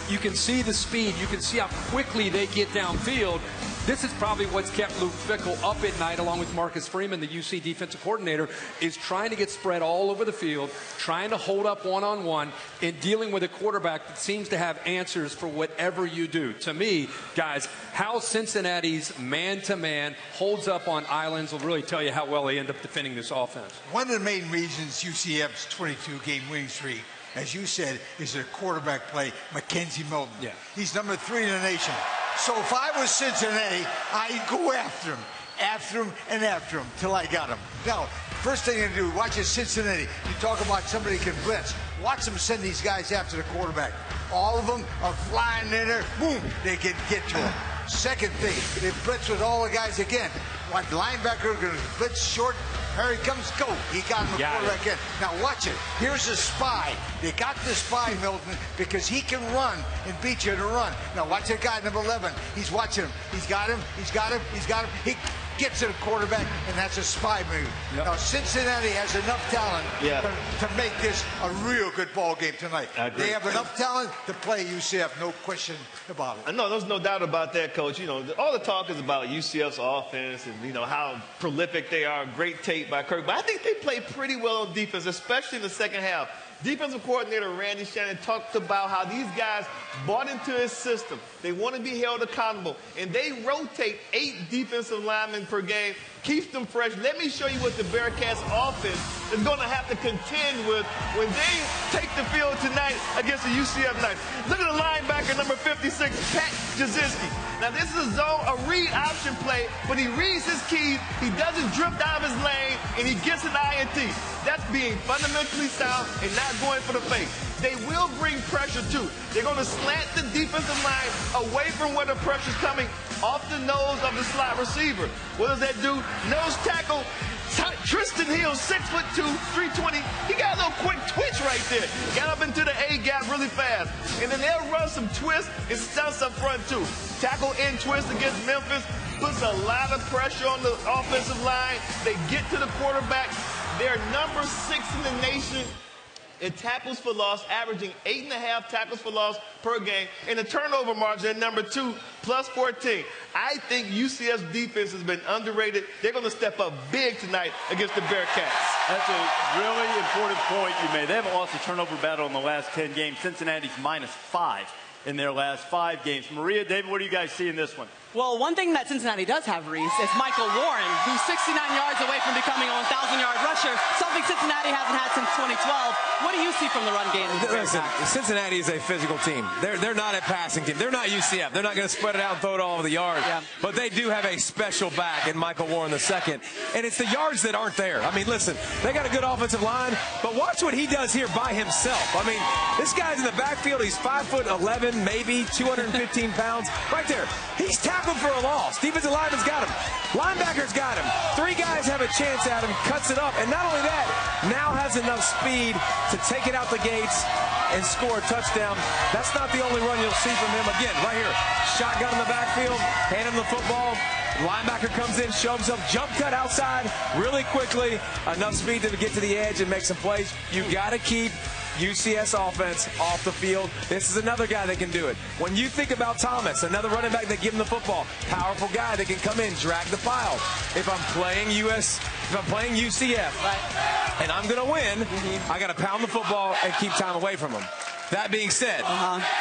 You can see the speed. You can see how quickly they get downfield. This is probably what's kept Luke Fickell up at night, along with Marcus Freeman, the UC defensive coordinator, is trying to get spread all over the field, trying to hold up one-on-one, and dealing with a quarterback that seems to have answers for whatever you do. To me, guys, how Cincinnati's man-to-man holds up on islands will really tell you how well they end up defending this offense. One of the main reasons UCF's 22-game winning streak, as you said, is their quarterback play, Mackenzie Milton. Yeah. He's number 3 in the nation. So if I was Cincinnati, I'd go after him, and after him, till I got him. Now, first thing to do, watch at Cincinnati. You talk about somebody can blitz. Watch them send these guys after the quarterback. All of them are flying in there. Boom, they can get to him. Second thing, they blitz with all the guys again. Watch the linebacker going to blitz short. Here he comes, go. He got him a quarterback in. Now watch it. Here's a spy. They got the spy, Milton, because he can run and beat you in a run. Now watch that guy, number 11. He's watching him. He's got him. He's got him. He's got him. He gets to the quarterback, and that's a spy move. Yep. Now Cincinnati has enough talent to make this a real good ball game tonight. They have enough talent to play UCF, no question about it. I know there's no doubt about that, Coach. You know, all the talk is about UCF's offense and, you know, how prolific they are. Great tape by Kirk. But I think they played pretty well on defense, especially in the second half. Defensive coordinator Randy Shannon talked about how these guys bought into his system. They want to be held accountable. And they rotate 8 defensive linemen per game, keeps them fresh. Let me show you what the Bearcats offense is going to have to contend with when they take the field tonight against the UCF Knights. Look at the linebacker, number 56, Pat Jasinski. Now, this is a read option play, but he reads his keys, he doesn't drift out of his lane, and he gets an INT. That's being fundamentally sound and not going for the fake. They will bring pressure, too. They're going to slant the defensive line away from where the pressure's coming, off the nose of the slot receiver. What does that do? Nose tackle. Tristan Hill, 6'2", 320. He got a little quick twitch right there. Got up into the A gap really fast. And then they'll run some twists and stunts up front, too. Tackle in twist against Memphis. Puts a lot of pressure on the offensive line. They get to the quarterback. They're number 6 in the nation in tackles for loss, averaging 8.5 tackles for loss per game. And the turnover margin at number 2, plus 14. I think UCF's defense has been underrated. They're going to step up big tonight against the Bearcats. That's a really important point you made. They haven't lost a turnover battle in the last 10 games. Cincinnati's -5 in their last 5 games. Maria, David, what do you guys see in this one? Well, one thing that Cincinnati does have, Reese, is Michael Warren, who's 69 yards away from becoming a 1,000-yard rusher, something Cincinnati hasn't had since 2012. What do you see from the run game? Listen, Cincinnati is a physical team. They're not a passing team. They're not UCF. They're not going to spread it out and throw it all over the yard. Yeah. But they do have a special back in Michael Warren II. And it's the yards that aren't there. I mean, listen, they got a good offensive line, but watch what he does here by himself. I mean, this guy's in the backfield. He's 5'11", maybe 215 pounds. Right there. He's tackled for a loss. Defensive lineman's got him. Linebacker's got him. 3 guys have a chance at him. Cuts it up. And not only that, now has enough speed to take it out the gates and score a touchdown. That's not the only run you'll see from him. Again, right here. Shotgun in the backfield. Hand him the football. Linebacker comes in, shows himself, jump cut outside really quickly. Enough speed to get to the edge and make some plays. You got to keep UCS offense off the field. This is another guy that can do it. When you think about Thomas, another running back that give him the football, powerful guy that can come in, drag the pile. If I'm playing UCF, and I'm going to win, I got to pound the football and keep time away from him. That being said,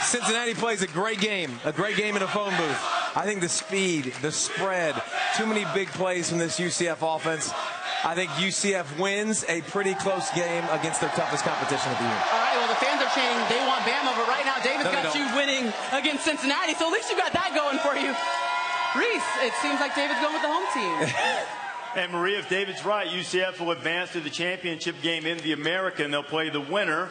Cincinnati plays a great game in a phone booth. I think the speed, the spread, too many big plays from this UCF offense. I think UCF wins a pretty close game against their toughest competition of the year. All right, well, the fans are saying they want Bama, but right now David's got you winning against Cincinnati, so at least you got that going for you. Reese, it seems like David's going with the home team. And Maria, if David's right, UCF will advance to the championship game in the American. They'll play the winner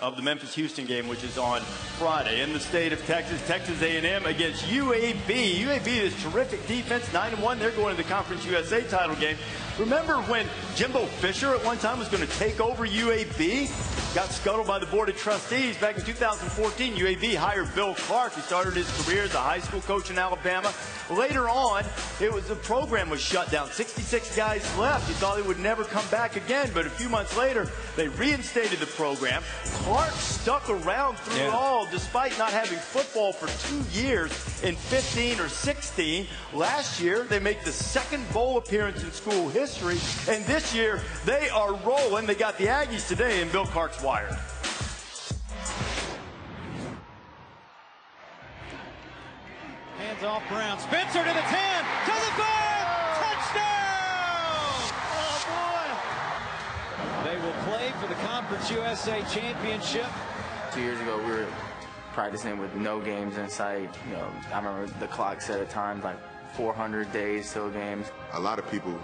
of the Memphis-Houston game, which is on Friday. In the state of Texas, Texas A&M against UAB. UAB is terrific defense, 9-1. They're going to the Conference USA title game. Remember when Jimbo Fisher at one time was going to take over UAB? Got scuttled by the Board of Trustees back in 2014. UAB hired Bill Clark. He started his career as a high school coach in Alabama. Later on, the program was shut down. 66 guys left. You thought they would never come back again, but a few months later, they reinstated the program. Clark stuck around through it all, despite not having football for 2 years in 15 or 16. Last year, they make the second bowl appearance in school history, and this year, they are rolling. They got the Aggies today, and Bill Clark's wired. Hands off Brown. Spencer to the 10, to the 5, touchdown! Oh, boy. They will play for the Conference USA Championship. 2 years ago, we were practicing with no games in sight. You know, I remember the clock set at times like 400 days till games. A lot of people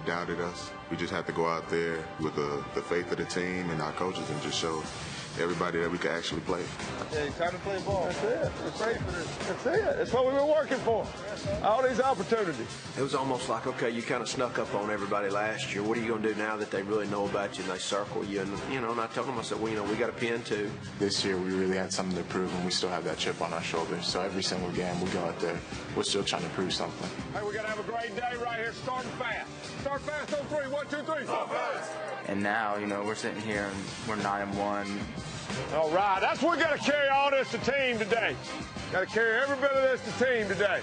doubted us. We just had to go out there with the faith of the team and our coaches and just show everybody that we could actually play. Yeah, it's time to play ball. That's it. That's right. That's it. That's what we've been working for. All these opportunities. It was almost like, okay, you kind of snuck up on everybody last year. What are you going to do now that they really know about you and they circle you? And, you know, and I told them, I said, well, you know, we got a pin too. This year we really had something to prove, and we still have that chip on our shoulders. So every single game we go out there, we're still trying to prove something. Hey, we're going to have a great day right here. Starting fast. Start fast on 3. 1, 2, 3. Start fast. And now, you know, we're sitting here and we're 9-1. All right, that's what we got to carry all this to team today. Got to carry every bit of this to team today.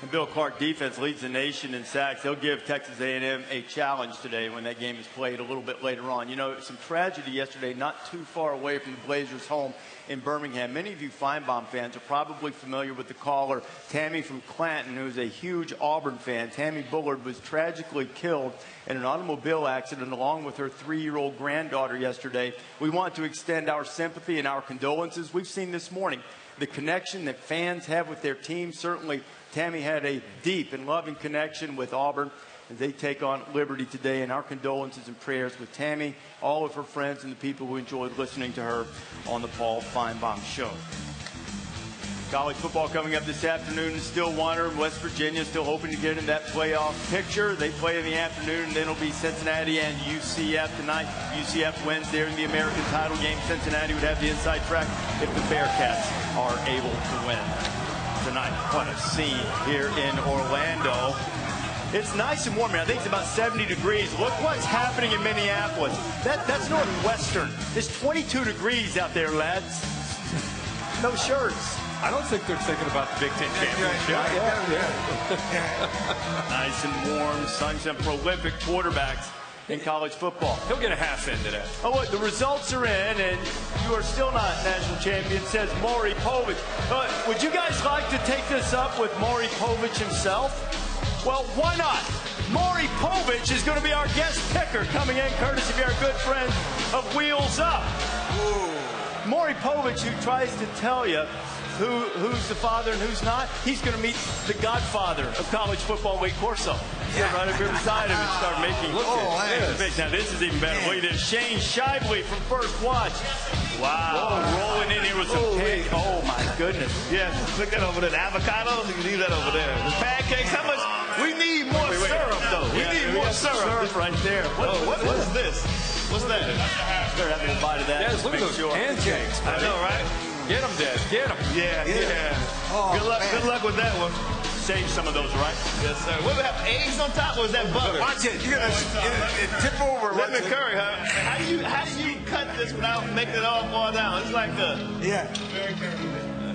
And Bill Clark defense leads the nation in sacks. They'll give Texas A&M a challenge today when that game is played a little bit later on. You know, some tragedy yesterday, not too far away from the Blazers' home in Birmingham. Many of you Feinbaum fans are probably familiar with the caller, Tammy from Clanton, who's a huge Auburn fan. Tammy Bullard was tragically killed in an automobile accident along with her 3-year-old granddaughter yesterday. We want to extend our sympathy and our condolences. We've seen this morning the connection that fans have with their team. Certainly, Tammy had a deep and loving connection with Auburn as they take on Liberty today, and our condolences and prayers with Tammy, all of her friends, and the people who enjoyed listening to her on the Paul Feinbaum Show. College football coming up this afternoon in Stillwater. West Virginia still hoping to get in that playoff picture. They play in the afternoon, and then it'll be Cincinnati and UCF tonight. UCF wins there in the American title game. Cincinnati would have the inside track if the Bearcats are able to win tonight. What a scene here in Orlando. It's nice and warm here. I think it's about 70 degrees. Look what's happening in Minneapolis. That's Northwestern. It's 22 degrees out there, lads. No shirts. I don't think they're thinking about the Big Ten championship. Nice and warm, sunshine, prolific quarterbacks in college football. He'll get a half in today. Oh, what? The results are in, and you are still not national champion, says Mori Povich. Would you guys like to take this up with Mori Povich himself? Well, why not? Mori Povich is going to be our guest picker coming in, courtesy of our good friends of Wheels Up. Ooh. Mori Povich, who tries to tell you who's the father and who's not, he's going to meet the godfather of college football, Wade Corso. Yeah. Right up here beside him and start making. Now this is even better. Look at this. Shane Shively from First Watch. Wow. Rolling in here with some cake. Oh, my goodness. Yeah, look at over there. The avocados, you can leave that over there. The pancakes, how much? We need more syrup, though. We need more syrup. Right there. What is this? What's that? They're having a bite of that. Yeah, look at those pancakes. I know, right? Get them, Dad. Get them. Yeah. Oh, good luck with that one. Save some of those, right? Yes, sir. What, we have eggs on top, or is that butter? Watch it. You're going to tip over. Lemon curry, huh? How do you cut this without making it all fall down? It's like a... Yeah.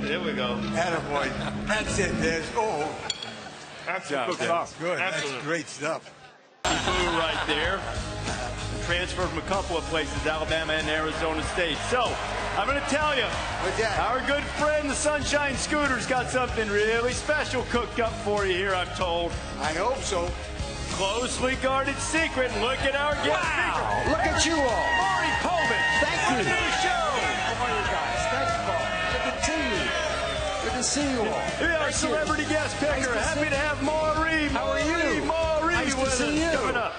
There we go. Attaboy. That's it, Des. Oh. That's good stuff. Good. Absolutely. That's great stuff. Blue right there. Transferred from a couple of places, Alabama and Arizona State. So, I'm going to tell you, our good friend, the Sunshine Scooter's got something really special cooked up for you here, I'm told. I hope so. Closely guarded secret. Look at our guest speaker. Look at you all. Mori Povich. Thank you. Welcome to the show. How are you guys? Thank you, Paul. Good to see you. Good to see you all. Here's our celebrity guest picker. Happy to have Mori. How are you? Mori nice with to see us. you. Coming up.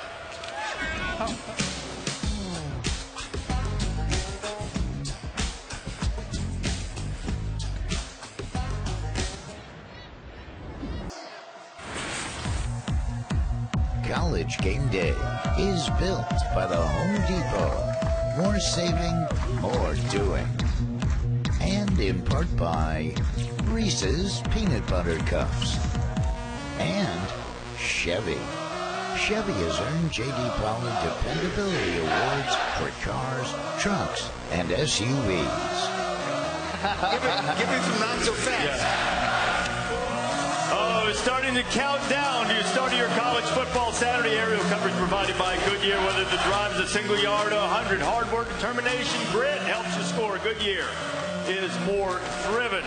College Game Day is built by the Home Depot. More saving, more doing. And in part by Reese's Peanut Butter Cups. And Chevy. Chevy has earned J.D. Pollard Dependability Awards for cars, trucks, and SUVs. Give me some not so fast. Oh, it's starting to count down to the start of your college football Saturday. Aerial coverage provided by Goodyear. Whether the drive is a single yard or 100, hard work, determination, grit helps you score. Goodyear is more driven.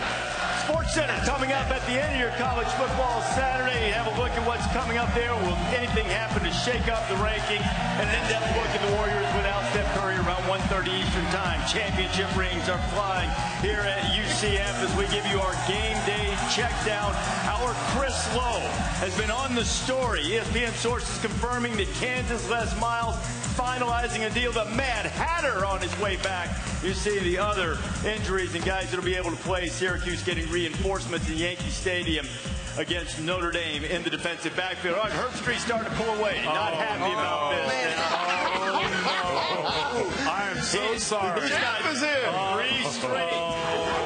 Sports Center coming up at the end of your college football Saturday. Have a look at what's coming up there. Will anything happen to shake up the rankings? And an in-depth look at the Warriors without Steph Curry around 1:30 Eastern Time. Championship rings are flying here at UCF as we give you our game day check down. Our Chris Lowe has been on the story. ESPN sources confirming that Kansas Les Miles finalizing a deal. The Mad Hatter on his way back. You see the other injuries and guys that'll be able to play. Syracuse getting reinforcements in Yankee Stadium against Notre Dame in the defensive backfield. All right, Herbstreit's starting to pull away. Not happy about this. I am so sorry. He's got 3 straight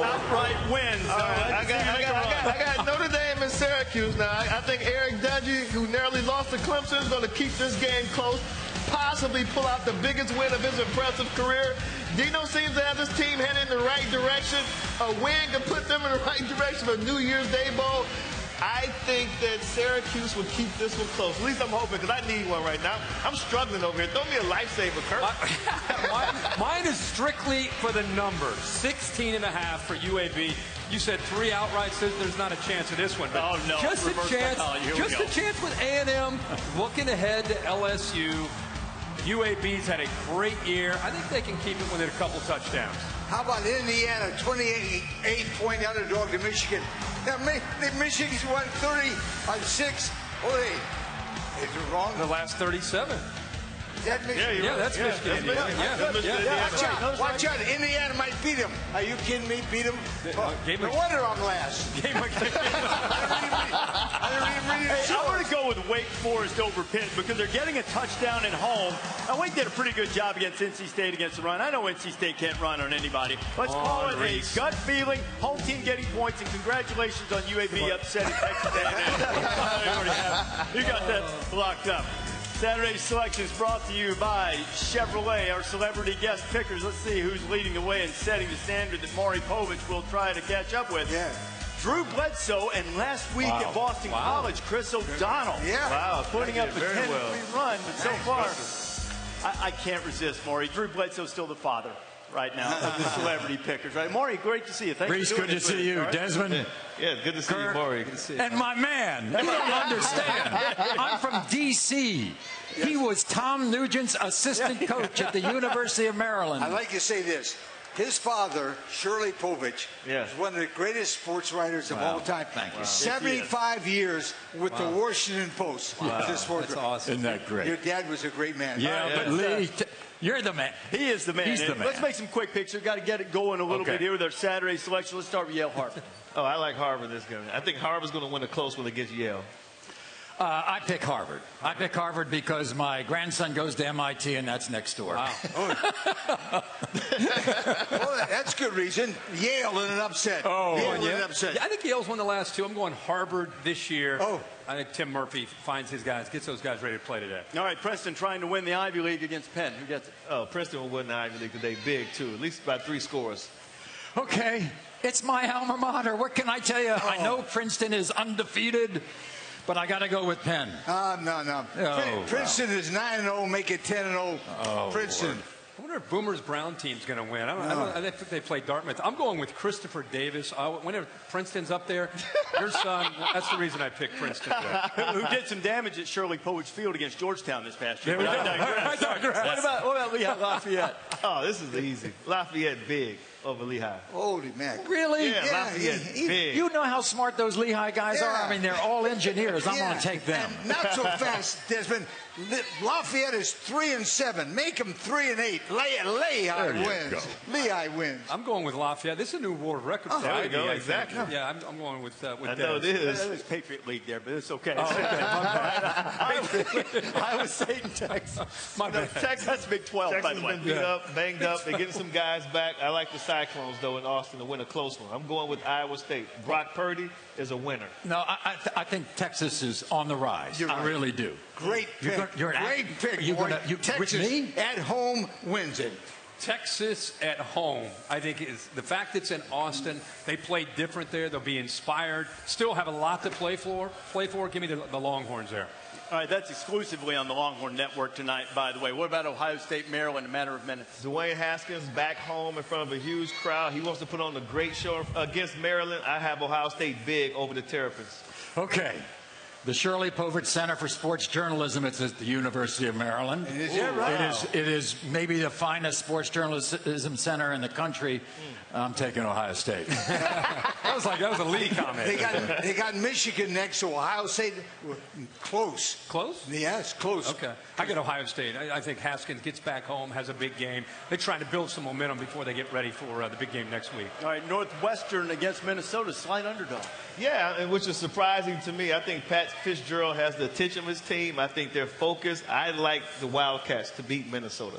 outright wins. I got Notre Dame and Syracuse now. I think Eric Dungey, who narrowly lost to Clemson, is going to keep this game close, possibly pull out the biggest win of his impressive career. Dino seems to have this team headed in the right direction. A win could put them in the right direction for New Year's Day Bowl. I think that Syracuse will keep this one close. At least I'm hoping, because I need one right now. I'm struggling over here. Throw me a lifesaver, Kurt. Mine is strictly for the numbers. 16.5 for UAB. You said 3 outrights. There's not a chance of this one. But oh, no. Just a chance with A&M looking ahead to LSU. UAB's had a great year. I think they can keep it within a couple touchdowns. How about Indiana, 28-point underdog to Michigan? Now, Michigan's won 30-6. Oh, is it wrong? The last 37. Is that Michigan? Yeah, that's Michigan. Yeah. Watch out. Indiana might beat them. Are you kidding me? Beat them? No wonder I'm last. I'm going to go with Wake Forest over Pitt because they're getting a touchdown at home. Now, Wake did a pretty good job against NC State against the run. I know NC State can't run on anybody. Let's call it a gut feeling. Home team getting points, and congratulations on UAB upsetting Texas A&M. You got that locked up. Saturday's selection is brought to you by Chevrolet, our celebrity guest pickers. Let's see who's leading the way and setting the standard that Mori Povich will try to catch up with. Yeah. Drew Bledsoe, and last week at Boston College, Chris O'Donnell. Yeah. Wow, putting up a 10-3 run, but so far, I can't resist, Maury. Drew Bledsoe's still the father right now of the celebrity pickers, right? Maury, great to see you. Thanks Reese, for doing good to this see with us, you. all right? Desmond. Yeah, good to see you, Maury. Good to see you. And my man, you don't understand. I'm from D.C. Yes. He was Tom Nugent's assistant coach at the University of Maryland. I'd like to say this. His father, Shirley Povich, Yeah. is one of the greatest sports writers of all time. Thank you. Wow. 75 years with the Washington Post. Wow. That's awesome. Isn't that great? Your dad was a great man. Yeah, but Lee, you're the man. He is the man. He's the man. Let's make some quick picks. We've got to get it going a little bit here with our Saturday selection. Let's start with Yale Harvard. Oh, I like Harvard this game. I think Harvard's going to win a close one against Yale. I pick Harvard. I pick Harvard because my grandson goes to MIT, and that's next door. Wow. Well, that's good reason. Yale in an upset. Oh, Yale in yeah. an upset. Yeah, I think Yale's won the last two. I'm going Harvard this year. Oh. I think Tim Murphy finds his guys, gets those guys ready to play today. All right, Princeton trying to win the Ivy League against Penn. Who gets it? Oh, Princeton will win the Ivy League today big, too. At least by 3 scores. Okay, it's my alma mater. What can I tell you? I know Princeton is undefeated, but I got to go with Penn. No. Princeton is 9-0, make it 10-0. Oh, Princeton. Lord. I wonder if Boomer's Brown team's going to win. I think they play Dartmouth. I'm going with Christopher Davis. Whenever Princeton's up there, your son, that's the reason I picked Princeton. Who did some damage at Shirley Povich Field against Georgetown this past year. There we go. I digress. What about Lehigh Lafayette? Oh, this is easy. Lafayette big over Lehigh. Holy man. Really? Yeah, Lafayette big. You know how smart those Lehigh guys are? Yeah. I mean, they're all engineers. I'm going to take them. And not so fast, Desmond. Lafayette is 3-7. Make them 3-8. Lehigh wins. Lehigh wins. I'm going with Lafayette. This is a new world record. There we go. Exactly. Yeah, I'm going with I know it is. There's Patriot League there, but it's okay. Oh, okay. Iowa State and Texas. My bad. Texas, that's Big 12, Texas by the way. been beat up, banged up. They're getting some guys back. I like the Cyclones, though, in Austin to win a close one. I'm going with Iowa State. Brock Purdy is a winner. No, I think Texas is on the rise. I really do. Great pick. Great pick. Texas with me? at home wins it. Texas at home, I think, is the fact it's in Austin. They play different there. They'll be inspired. Still have a lot to play for. Give me the Longhorns there. All right, that's exclusively on the Longhorn Network tonight, by the way. What about Ohio State, Maryland, in a matter of minutes? Dwayne Haskins back home in front of a huge crowd. He wants to put on a great show against Maryland. I have Ohio State big over the Terrapins. Okay. The Shirley Povich Center for Sports Journalism. It's at the University of Maryland. Is it? Wow. It is maybe the finest sports journalism center in the country. I'm taking Ohio State. That was a lead comment. They got Michigan next, so Ohio State close. Close? Yes, close. Okay. I get Ohio State. I think Haskins gets back home, has a big game. They're trying to build some momentum before they get ready for the big game next week. All right, Northwestern against Minnesota, slight underdog. Yeah, and which is surprising to me. I think Pat Fitzgerald has the attention of his team. I think they're focused. I like the Wildcats to beat Minnesota.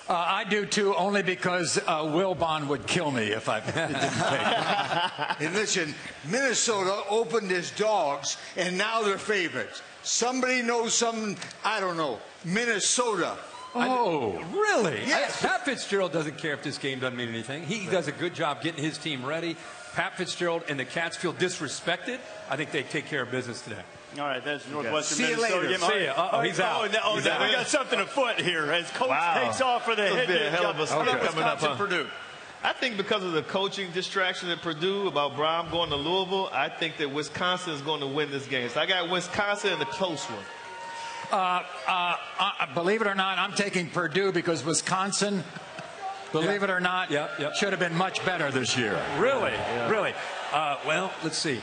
I do, too, only because Wilbon would kill me if I didn't take it. And listen, Minnesota opened as dogs, and now they're favorites. Somebody knows something, I don't know. Minnesota. Oh, really? Yes. Pat Fitzgerald doesn't care if this game doesn't mean anything. He does a good job getting his team ready. Pat Fitzgerald and the Cats feel disrespected. I think they take care of business today. All right, that's Northwestern. See you Minnesota. later. See ya. He's out. We got something afoot here as Coach takes off for the head. Be a hell of a split coming up, huh? Purdue. I think because of the coaching distraction at Purdue about Brown going to Louisville, I think that Wisconsin is going to win this game. So I got Wisconsin in the close one. Believe it or not, I'm taking Purdue because Wisconsin, believe it or not, should have been much better this year. Really? Really? Well, let's see.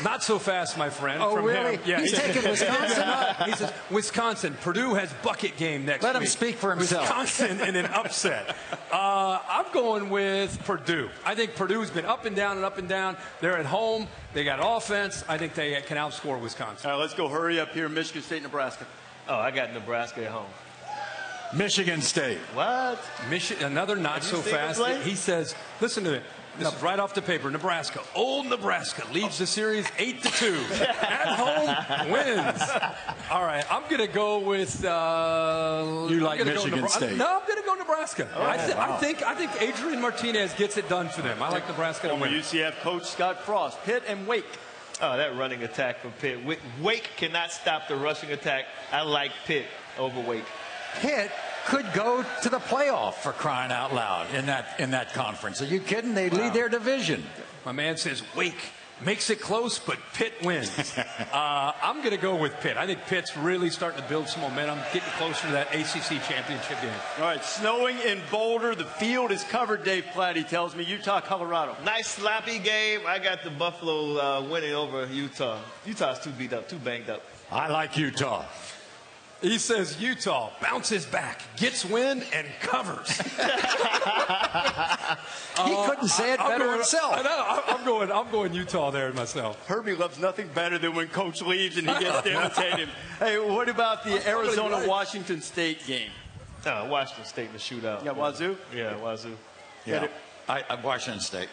Not so fast, my friend. Oh, from really? Him. Yeah, He's taking Wisconsin up. He says, Wisconsin. Purdue has bucket game next week. Let him speak for himself. Wisconsin in an upset. I'm going with Purdue. I think Purdue's been up and down and up and down. They're at home. They got offense. I think they can outscore Wisconsin. All right, let's go hurry up here. Michigan State, Nebraska. Oh, I got Nebraska at home. Michigan State. What? Another not so fast. He says, listen to it. This is right off the paper. Nebraska. Old Nebraska leads the series 8-2. At home, wins. All right, I'm going to go with... you like Michigan State? No, I'm going to go Nebraska. I think Adrian Martinez gets it done for them. I like Nebraska to win. UCF coach Scott Frost. Pitt and Wake. Oh, that running attack from Pitt. Wake cannot stop the rushing attack. I like Pitt over Wake. Pitt could go to the playoff, for crying out loud, in that conference. Are you kidding? They lead their division. My man says Wake makes it close, but Pitt wins. I'm going to go with Pitt. I think Pitt's really starting to build some momentum, getting closer to that ACC championship game. All right, snowing in Boulder. The field is covered, Dave Platty tells me. Utah, Colorado. Nice sloppy game. I got the Buffalo winning over Utah. Utah's too beat up, too banged up. I like Utah. He says Utah bounces back, gets wind, and covers. He couldn't say it better himself. I know. I'm going Utah there myself. Herbie loves nothing better than when Coach leaves and he gets to imitate him. Hey, what about the Arizona-Washington State game? Washington State in the shootout. Yeah, Wazoo? Yeah, Wazoo. Yeah. Washington State,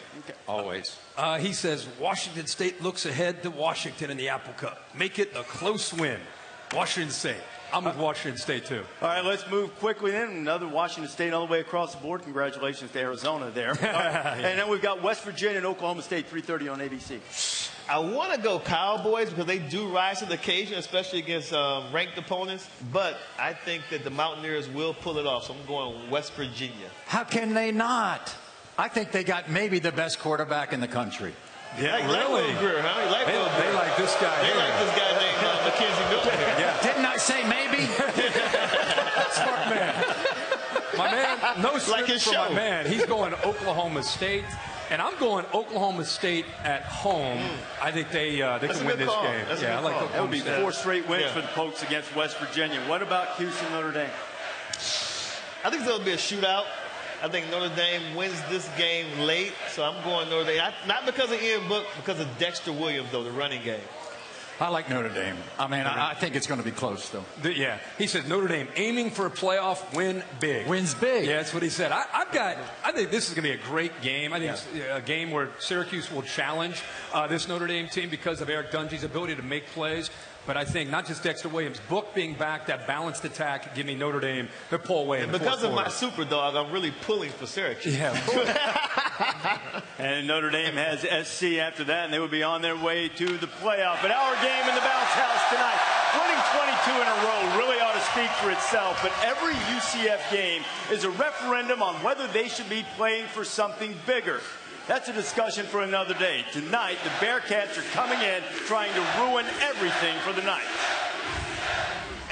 always. He says Washington State looks ahead to Washington in the Apple Cup. Make it a close win. Washington State. I'm with Washington State, too. All right, let's move quickly in. Another Washington State all the way across the board. Congratulations to Arizona there. Yeah. And then we've got West Virginia and Oklahoma State, 3:30 on ABC. I want to go Cowboys because they do rise to the occasion, especially against ranked opponents. But I think that the Mountaineers will pull it off, so I'm going West Virginia. How can they not? I think they got maybe the best quarterback in the country. Yeah, really? Greer, huh? They like this guy. They like this guy named Mackenzie Milton. Yeah. Didn't I say maybe? Smart man. My man, no script for my man. He's going to Oklahoma State. And I'm going Oklahoma State at home. I think they can win this game. I like Oklahoma. That would be 4 straight wins for the Pokes against West Virginia. What about Houston, Notre Dame? I think there'll be a shootout. I think Notre Dame wins this game late, so I'm going Notre Dame. Not because of Ian Book, because of Dexter Williams, though, the running game. I like Notre Dame. I mean, I think it's going to be close, though. Yeah. He says Notre Dame aiming for a playoff, win big. Wins big. Yeah, that's what he said. I think this is going to be a great game. I think it's a game where Syracuse will challenge this Notre Dame team because of Eric Dungy's ability to make plays. But I think not just Dexter Williams, Book being back, that balanced attack, give me Notre Dame to pull away. And because of my super dog, I'm really pulling for Syracuse. Yeah. And Notre Dame has SC after that, and they would be on their way to the playoff. But our game in the bounce house tonight, winning 22 in a row really ought to speak for itself. But every UCF game is a referendum on whether they should be playing for something bigger. That's a discussion for another day. Tonight, the Bearcats are coming in trying to ruin everything for the night.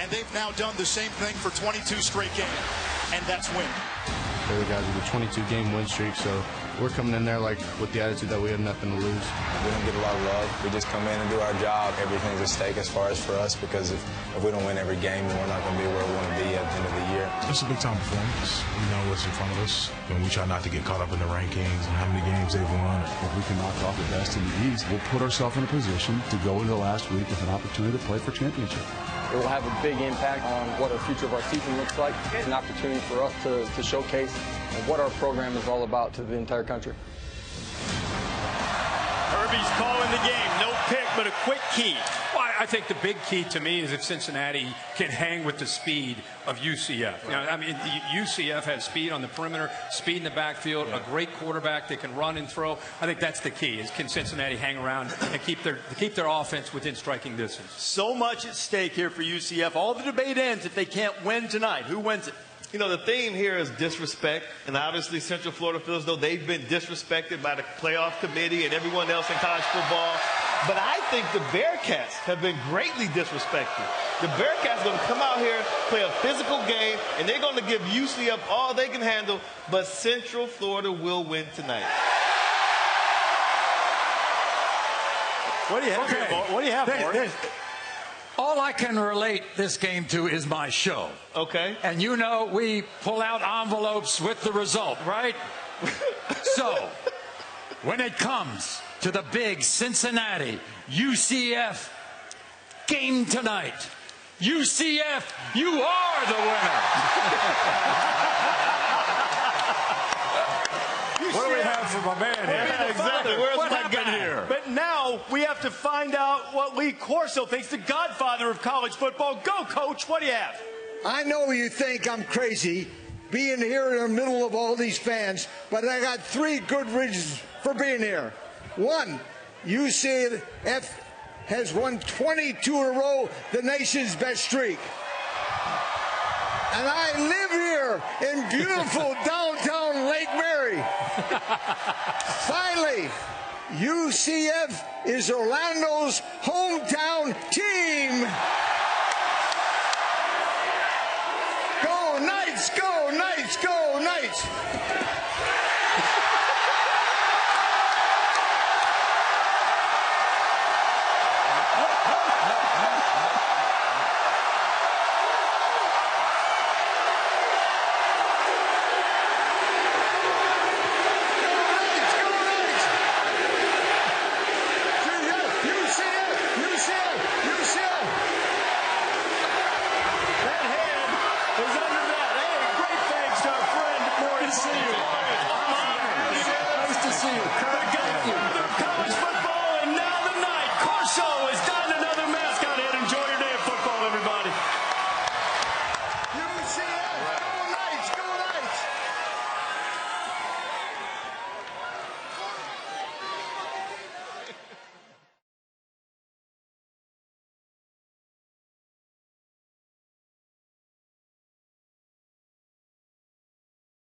And they've now done the same thing for 22 straight games, and that's win. The other guys with a 22-game win streak, so we're coming in there like with the attitude that we have nothing to lose. We don't get a lot of love. We just come in and do our job. Everything's at stake as far as for us, because if we don't win every game, then we're not going to be where we want to be at the end of the year. It's a big-time performance. We know what's in front of us, and we try not to get caught up in the rankings and how many games they've won. If we can knock off the best in the East, we'll put ourselves in a position to go into the last week with an opportunity to play for championship. It will have a big impact on what our future of our season looks like. It's an opportunity for us to showcase what our program is all about to the entire country. Herbie's calling the game. No pick, but a quick key. Well, I think the big key to me is if Cincinnati can hang with the speed of UCF. You know, I mean, UCF has speed on the perimeter, speed in the backfield, a great quarterback that can run and throw. I think that's the key, is can Cincinnati hang around and keep their offense within striking distance. So much at stake here for UCF. All the debate ends if they can't win tonight. Who wins it? You know, the theme here is disrespect, and obviously Central Florida feels as though they've been disrespected by the playoff committee and everyone else in college football. But I think the Bearcats have been greatly disrespected. The Bearcats are going to come out here, play a physical game, and they're going to give UCF all they can handle, but Central Florida will win tonight. What do you have here, What do you have, Maury? All I can relate this game to is my show. Okay. And you know we pull out envelopes with the result, right? So, when it comes to the big Cincinnati UCF game tonight, UCF, you are the winner. What do we have for my man here? Yeah, exactly. Where's my guy here? But now we have to find out what Lee Corso thinks, the godfather of college football. Go, Coach. What do you have? I know you think I'm crazy being here in the middle of all these fans, but I got 3 good reasons for being here. 1, UCF has won 22 in a row, the nation's best streak. And I live here in beautiful downtown Lake Mary. Finally, UCF is Orlando's hometown team. Go Knights, go Knights, go Knights.